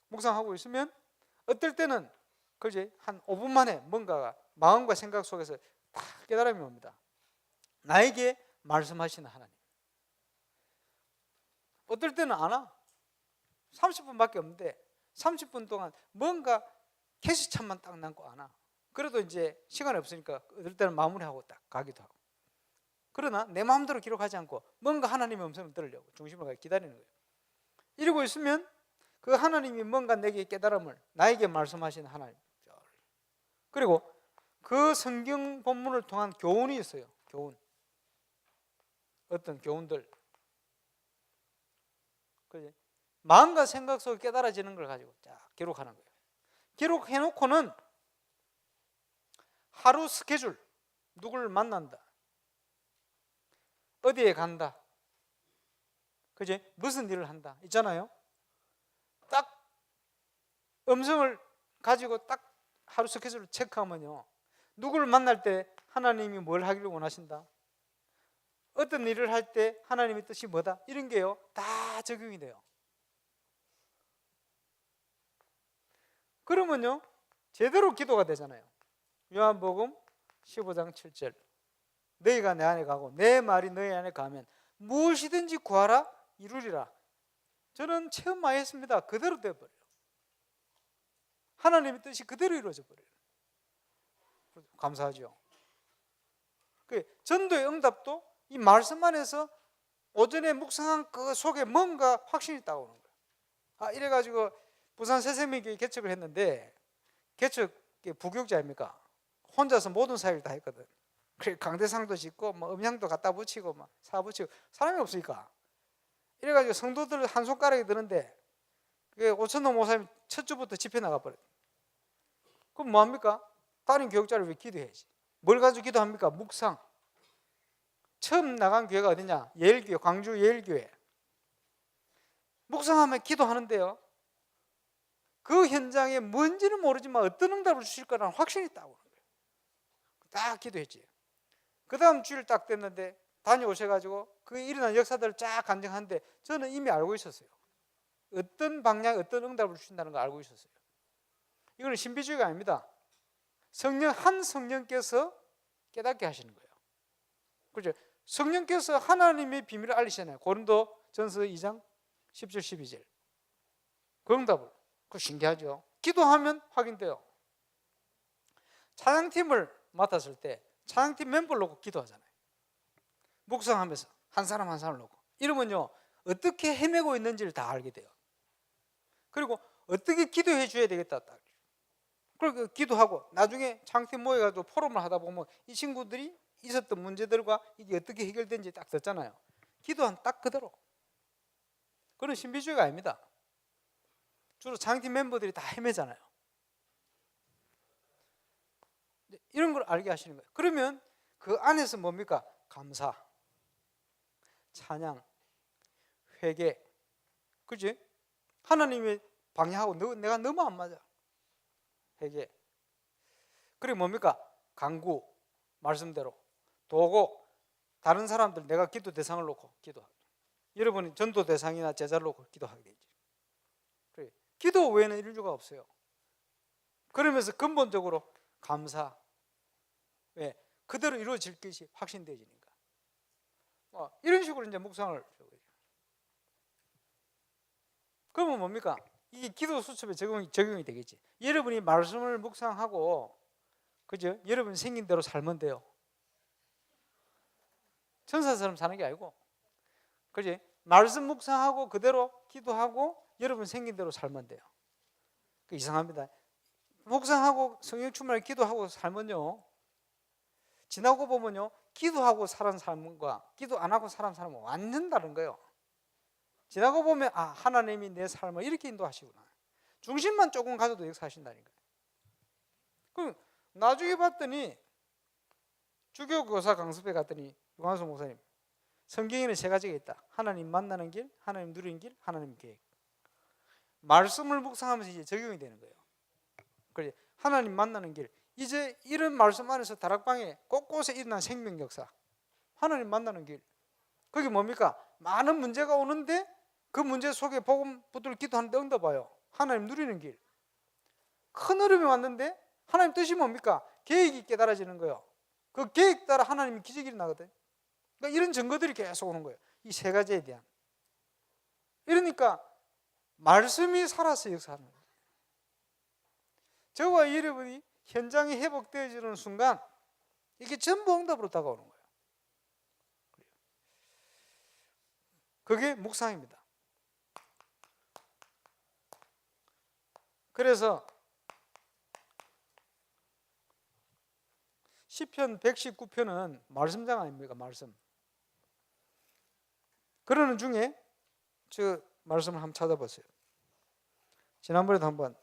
묵상하고 있으면 어떨 때는 그지 한 5분 만에 뭔가가 마음과 생각 속에서 딱 깨달음이 옵니다. 나에게 말씀하시는 하나님. 어떨 때는 안 와. 30분밖에 없는데 30분 동안 뭔가 캐시찬만 딱 남고 안 와. 그래도 이제 시간이 없으니까 어떨 때는 마무리하고 딱 가기도 하고. 그러나 내 마음대로 기록하지 않고 뭔가 하나님의 음성을 들으려고 중심을 가지고 기다리는 거예요. 이러고 있으면 그 하나님이 뭔가 내게 깨달음을 나에게 말씀하시는 하나님. 그리고 그 성경 본문을 통한 교훈이 있어요. 교훈. 어떤 교훈들. 마음과 생각 속에 깨달아지는 걸 가지고 쫙 기록하는 거예요. 기록해놓고는 하루 스케줄, 누구를 만난다, 어디에 간다, 그지? 무슨 일을 한다 있잖아요. 딱 음성을 가지고 딱 하루 스케줄을 체크하면요, 누구를 만날 때 하나님이 뭘 하기를 원하신다, 어떤 일을 할 때 하나님의 뜻이 뭐다, 이런 게요 다 적용이 돼요. 그러면요 제대로 기도가 되잖아요. 요한복음 15장 7절 너희가 내 안에 가고 내 말이 너희 안에 가면 무엇이든지 구하라 이루리라. 저는 체험 많이 했습니다. 그대로 되어버려요. 하나님의 뜻이 그대로 이루어져 버려요. 감사하죠. 전도의 응답도 이 말씀 안에서 오전에 묵상한 그 속에 뭔가 확신이 있다고 하는 거예요. 이래가지고 부산 새세미교회 개척을 했는데, 개척 부교육자 아닙니까? 혼자서 모든 사역을 다 했거든. 그래 강대상도 짓고 뭐 음향도 갖다 붙이고 막 사 붙이고 사람이 없으니까. 이래가지고 성도들 한 손가락에 드는데 오천동 목사님 첫 주부터 집회 나가버려요. 그럼 뭐합니까? 다른 교육자를 왜 기도해야지? 뭘 가지고 기도합니까? 묵상. 처음 나간 교회가 어디냐? 예일교회, 광주 예일교회. 묵상하면 기도하는데요, 그 현장에 뭔지는 모르지만 어떤 응답을 주실 거라는 확신이 있다고 하는 거예요. 딱 기도했지. 그 다음 주일 딱 됐는데 다녀오셔가지고 그 일어난 역사들을 쫙 간증하는데 저는 이미 알고 있었어요. 어떤 방향, 어떤 응답을 주신다는 걸 알고 있었어요. 이거는 신비주의가 아닙니다. 한 성령께서 깨닫게 하시는 거예요. 그렇죠? 성령께서 하나님의 비밀을 알리시잖아요. 고린도전서 2장 10절 12절. 그 응답을. 그거 신기하죠. 기도하면 확인돼요. 찬양팀을 맡았을 때 찬양팀 멤버를 놓고 기도하잖아요. 묵상하면서 한 사람 한 사람을 놓고. 이러면요, 어떻게 헤매고 있는지를 다 알게 돼요. 그리고 어떻게 기도해 줘야 되겠다. 그리고 기도하고 나중에 창팀 모여가지고 포럼을 하다 보면 이 친구들이 있었던 문제들과 이게 어떻게 해결된지 딱 듣잖아요. 기도한 딱 그대로. 그런 신비주의가 아닙니다. 주로 창팀 멤버들이 다 헤매잖아요. 이런 걸 알게 하시는 거예요. 그러면 그 안에서 뭡니까? 감사, 찬양, 회개, 그지? 하나님의 방향하고 내가 너무 안 맞아. 회개. 그리고 뭡니까? 간구, 말씀대로. 도고, 다른 사람들 내가 기도 대상을 놓고 기도하고. 여러분이 전도 대상이나 제자를 놓고 기도하게 되지. 그래. 기도 외에는 이룰 수가 없어요. 그러면서 근본적으로 감사. 왜? 그대로 이루어질 것이 확신되지니까. 이런 식으로 이제 묵상을. 그러면 뭡니까? 이게 기도 수첩에 적용이 되겠지. 여러분이 말씀을 묵상하고, 그죠? 여러분 생긴 대로 살면 돼요. 천사처럼 사는 게 아니고, 그지? 말씀 묵상하고 그대로 기도하고 여러분 생긴 대로 살면 돼요. 이상합니다. 묵상하고 성령 충만을 기도하고 살면요, 지나고 보면요, 기도하고 사는 사람과 기도 안 하고 사는 사람은 완전 다른 거예요. 지나고 보면 하나님이 내 삶을 이렇게 인도하시구나. 중심만 조금 가져도 역사하신다니까요. 그럼 나중에 봤더니 주교교사 강습회 갔더니 유관수 목사님, 성경에는 세 가지가 있다. 하나님 만나는 길, 하나님 누리는 길, 하나님 계획. 말씀을 묵상하면서 이제 적용이 되는 거예요. 그래, 하나님 만나는 길. 이제 이런 말씀 안에서 다락방에 곳곳에 일어난 생명 역사. 하나님 만나는 길. 그게 뭡니까? 많은 문제가 오는데 그 문제 속에 복음 붙들고 기도하는데 응답와요. 하나님 누리는 길. 큰 어려움이 왔는데 하나님 뜻이 뭡니까? 계획이 깨달아지는 거예요. 그 계획 따라 하나님이 기적이 일어나거든. 그러니까 이런 증거들이 계속 오는 거예요. 이 세 가지에 대한. 이러니까 말씀이 살아서 역사하는 거예요. 저와 여러분이 현장이 회복되어지는 순간 이게 전부 응답으로 다가오는 거예요. 그게 묵상입니다. 그래서 시편 119편은 말씀장 아닙니까? 말씀. 그러는 중에 저 말씀을 한번 찾아보세요. 지난번에도 한번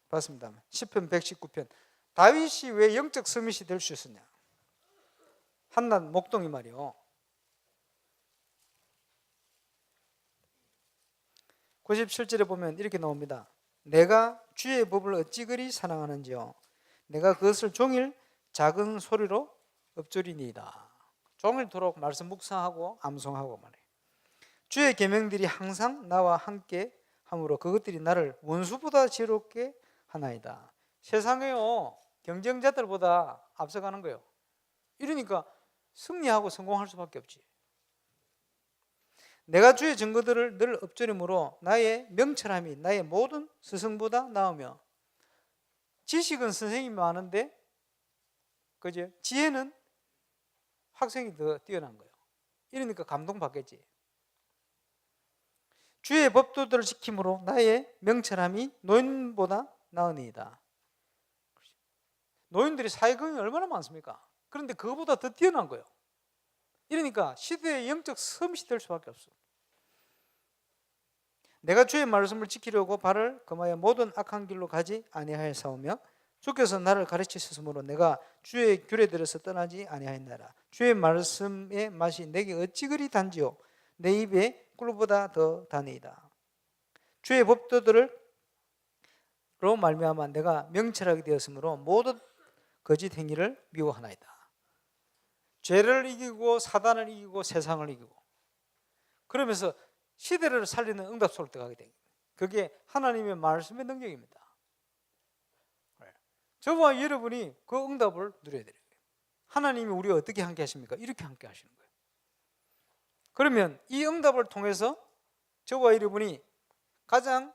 봤습니다. 시편 119편. 다윗이 왜 영적 서밋이 될 수 있었냐? 한낱 목동이 말이요. 97절에 보면 이렇게 나옵니다. 내가 주의 법을 어찌 그리 사랑하는지요. 내가 그것을 종일 작은 소리로 읊조리니이다. 종일토록 말씀 묵상하고 암송하고 말해. 주의 계명들이 항상 나와 함께 함으로 그것들이 나를 원수보다 지혜롭게 하나이다. 세상에요, 경쟁자들보다 앞서가는 거예요. 이러니까 승리하고 성공할 수밖에 없지. 내가 주의 증거들을 늘 읊조림으로 나의 명철함이 나의 모든 스승보다 나으며. 지식은 선생님이 많은데, 그죠? 지혜는 학생이 더 뛰어난 거예요. 이러니까 감동받겠지. 주의 법도들을 지킴으로 나의 명철함이 노인보다 나으니이다. 노인들이 사회경이 얼마나 많습니까? 그런데 그거보다 더 뛰어난 거예요. 이러니까 시대의 영적 섬이 될 수밖에 없어. 내가 주의 말씀을 지키려고 발을 금하여 모든 악한 길로 가지 아니하였사오며 주께서 나를 가르치셨으므로 내가 주의 규례들에서 떠나지 아니하였나이다. 주의 말씀의 맛이 내게 어찌 그리 단지요 내 입에 꿀보다 더 다니이다. 주의 법도들로 말미암아 내가 명철하게 되었으므로 모든 거짓 행위를 미워하나이다. 죄를 이기고 사단을 이기고 세상을 이기고 그러면서 시대를 살리는 응답 속으로 들어가게 됩니다. 그게 하나님의 말씀의 능력입니다. 저와 여러분이 그 응답을 누려야 돼요. 하나님이 우리와 어떻게 함께 하십니까? 이렇게 함께 하시는 거예요. 그러면 이 응답을 통해서 저와 여러분이 가장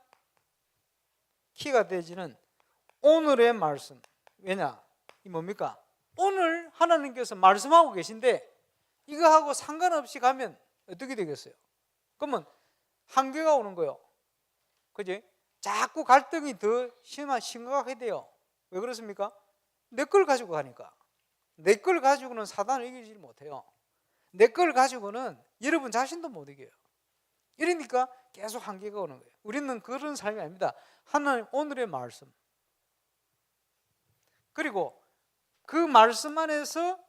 키가 되지는 오늘의 말씀. 왜냐? 이 뭡니까? 오늘 하나님께서 말씀하고 계신데 이거하고 상관없이 가면 어떻게 되겠어요? 그러면 한계가 오는 거예요. 그지? 자꾸 갈등이 더 심각하게 돼요. 왜 그렇습니까? 내 걸 가지고 가니까. 내 걸 가지고는 사단을 이기지 못해요. 내 걸 가지고는 여러분 자신도 못 이겨요. 이러니까 계속 한계가 오는 거예요. 우리는 그런 삶이 아닙니다. 하나님 오늘의 말씀, 그리고 그 말씀 안에서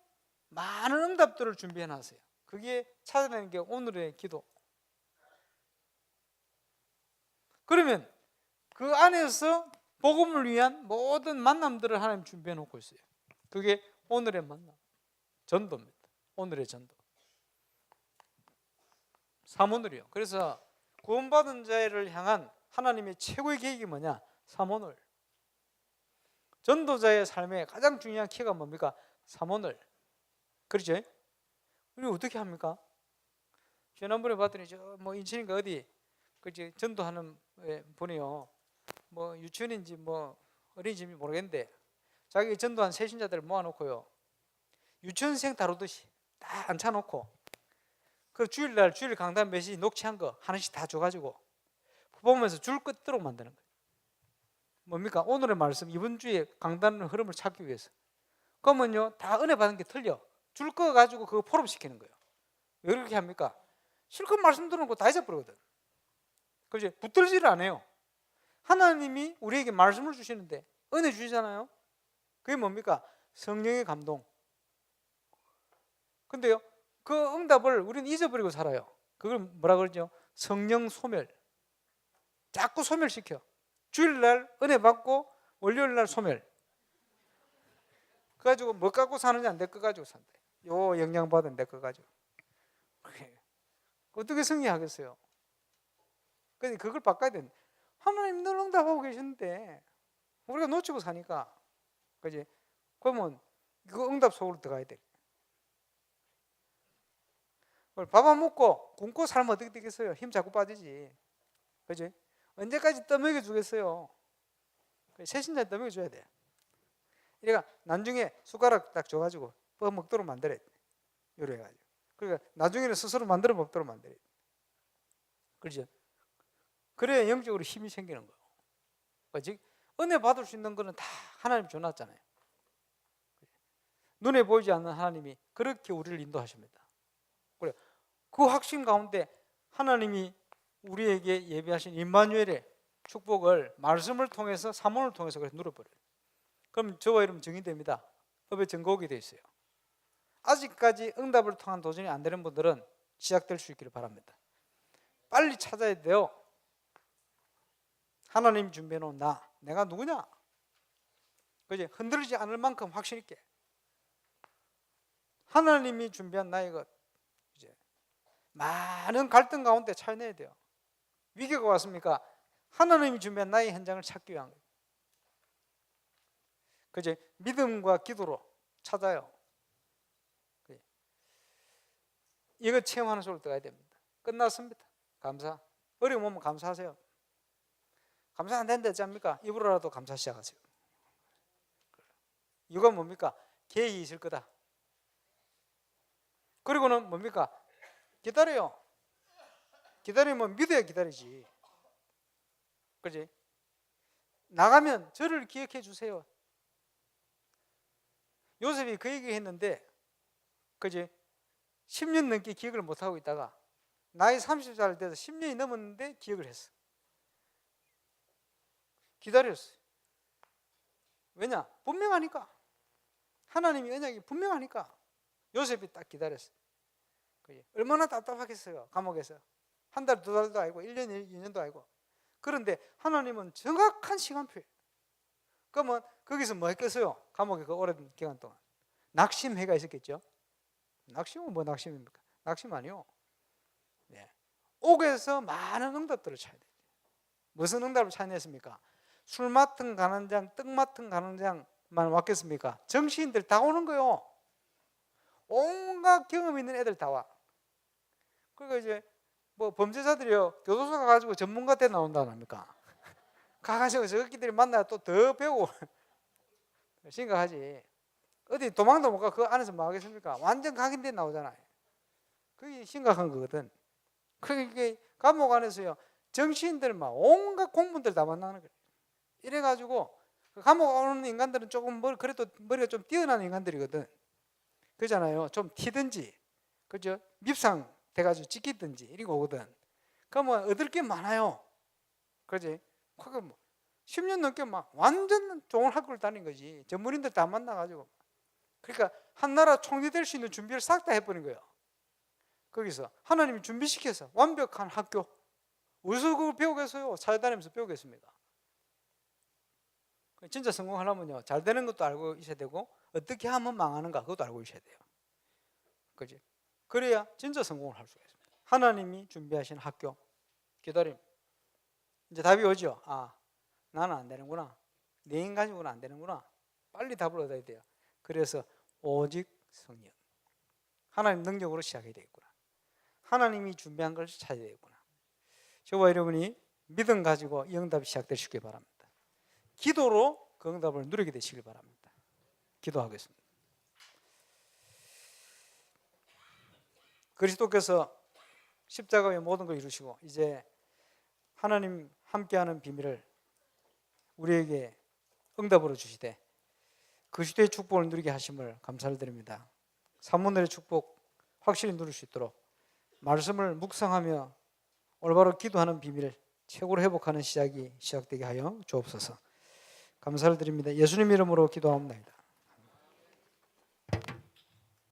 많은 응답들을 준비해 놨어요. 그게 찾아내는 게 오늘의 기도. 그러면 그 안에서 복음을 위한 모든 만남들을 하나님 준비해 놓고 있어요. 그게 오늘의 만남, 전도입니다. 오늘의 전도. 삼오늘이요. 그래서 구원받은 자를 향한 하나님의 최고의 계획이 뭐냐? 삼오늘. 전도자의 삶의 가장 중요한 키가 뭡니까? 삼오늘. 그렇죠? 우리 어떻게 합니까? 지난번에 봤더니 저 뭐 인천인가 어디 그지 전도하는 분이요. 뭐 유치원인지 뭐 어린이집인지 모르겠는데 자기 전도한 새신자들 모아놓고요. 유치원생 다루듯이 다 앉혀놓고 그 주일날 주일 강단 메시지 녹취한 거 하나씩 다 줘가지고 보면서 줄 끝도록 만드는 거예요. 뭡니까? 오늘의 말씀 이번 주에 강단 흐름을 찾기 위해서. 그러면요 다 은혜 받은 게 틀려. 줄 거 가지고 그거 포럼 시키는 거예요. 왜 그렇게 합니까? 실컷 말씀 들은 거 다 잊어버리거든. 그렇지? 붙들지를 안 해요. 하나님이 우리에게 말씀을 주시는데 은혜 주시잖아요. 그게 뭡니까? 성령의 감동. 근데요 그 응답을 우리는 잊어버리고 살아요. 그걸 뭐라 그러죠? 성령 소멸. 자꾸 소멸시켜. 주일날 은혜 받고 월요일날 소멸. 그래가지고 뭐 갖고 사느냐? 내 거 가지고 산다. 요 영향 받은 내 거 가지고. 어떻게 승리하겠어요? 그러니까 그걸 바꿔야 돼. 하나님 늘 응답하고 계시는데 우리가 놓치고 사니까, 그지? 그러면 그 응답 속으로 들어가야 돼. 밥 안 먹고 굶고 살면 어떻게 되겠어요? 힘 자꾸 빠지지, 그지? 언제까지 떠먹여 주겠어요? 새신자 떠먹여 줘야 돼. 그러니까 나중에 숟가락 딱 줘가지고 먹도록 만들어야 돼. 요래가지고. 그러니까 나중에는 스스로 만들어 먹도록 만들어야 돼. 그렇죠? 그래야 영적으로 힘이 생기는 거예요. 즉 은혜 받을 수 있는 거는 다 하나님 줘놨잖아요. 눈에 보이지 않는 하나님이 그렇게 우리를 인도하십니다. 그래, 그 확신 가운데 하나님이 우리에게 예비하신 임마누엘의 축복을 말씀을 통해서 사문을 통해서 그래서 누려버려요. 그럼 저와 여러분 정의됩니다. 법에 증거하게 돼 있어요. 아직까지 응답을 통한 도전이 안 되는 분들은 시작될 수 있기를 바랍니다. 빨리 찾아야 돼요. 하나님 준비해 놓은 내가 누구냐? 그지? 흔들리지 않을 만큼 확신 있게 하나님이 준비한 나의 것, 이제 많은 갈등 가운데 찾아내야 돼요. 위기가 왔습니까? 하나님이 준비한 나의 현장을 찾기 위한 거예요. 그지? 믿음과 기도로 찾아요. 그지? 이거 체험하는 속으로 들어가야 됩니다. 끝났습니다. 감사. 어려움 오면 감사하세요. 감사 안 된다 했지 않습니까? 입으로라도 감사 시작하세요. 이건 뭡니까? 계획이 있을 거다. 그리고는 뭡니까? 기다려요. 기다리면 믿어야 기다리지. 그지? 나가면 저를 기억해 주세요. 요셉이 그 얘기 했는데, 그지? 10년 넘게 기억을 못하고 있다가 나이 30살 돼서 10년이 넘었는데 기억을 했어. 기다렸어요. 왜냐? 분명하니까. 하나님의 언약이 분명하니까 요셉이 딱 기다렸어요. 얼마나 답답하겠어요. 감옥에서 한 달, 두 달도 아니고 1년, 2년도 아니고. 그런데 하나님은 정확한 시간표예요. 그러면 거기서 뭐 했겠어요? 감옥에 그 오랜 기간 동안 낙심해가 있었겠죠. 낙심은 뭐 낙심입니까? 낙심 아니요. 네. 옥에서 많은 응답들을 찾아야 돼요. 무슨 응답을 찾아냈습니까? 술 맡은 가난장, 떡 맡은 가난장만 왔겠습니까? 정치인들 다 오는 거요. 온갖 경험 있는 애들 다 와. 그러니까 이제 뭐 범죄자들이요 교도소 가가지고 전문가 때 나온다는 겁니까? 가가지고 저끼들이 만나 또 더 배우고 심각하지. 어디 도망도 못 가. 그 안에서 뭐 하겠습니까? 완전 각인돼 나오잖아요. 그게 심각한 거거든. 그러니까 감옥 안에서요 정치인들 막 온갖 공무원들 다 만나는 거예요. 이래가지고 감옥 오는 인간들은 조금 그래도 머리가 좀 뛰어난 인간들이거든. 그잖아요. 좀 튀든지, 그죠? 밉상 돼가지고 찍히든지 이러고 오거든. 그러면 얻을 게 많아요. 그지? 그게 뭐 10년 넘게 막 완전 좋은 학교를 다닌 거지. 전문인들 다 만나가지고. 그러니까 한 나라 총리 될 수 있는 준비를 싹 다 해버린 거예요. 거기서 하나님이 준비시켜서 완벽한 학교. 어디서 그걸 배우겠어요? 찾아다니면서 배우겠습니다. 진짜 성공하려면요 잘 되는 것도 알고 있어야 되고 어떻게 하면 망하는가 그것도 알고 있어야 돼요. 그지? 그래야 진짜 성공을 할 수가 있습니다. 하나님이 준비하신 학교 기다림. 이제 답이 오죠. 아, 나는 안 되는구나. 내 인 가지고는 안 되는구나. 빨리 답을 얻어야 돼요. 그래서 오직 성령. 하나님 능력으로 시작해야 되겠구나. 하나님이 준비한 걸 찾아야 되겠구나. 저와 여러분이 믿음 가지고 이 응답이 시작되시길 바랍니다. 기도로 그 응답을 누리게 되시길 바랍니다. 기도하겠습니다. 그리스도께서 십자가의 모든 걸 이루시고 이제 하나님 함께하는 비밀을 우리에게 응답으로 주시되 그리스도의 축복을 누리게 하심을 감사를 드립니다. 삼문들의 축복 확실히 누릴 수 있도록 말씀을 묵상하며 올바로 기도하는 비밀을 최고로 회복하는 시작이 시작되게 하여 주옵소서. 감사를 드립니다. 예수님 이름으로 기도합니다.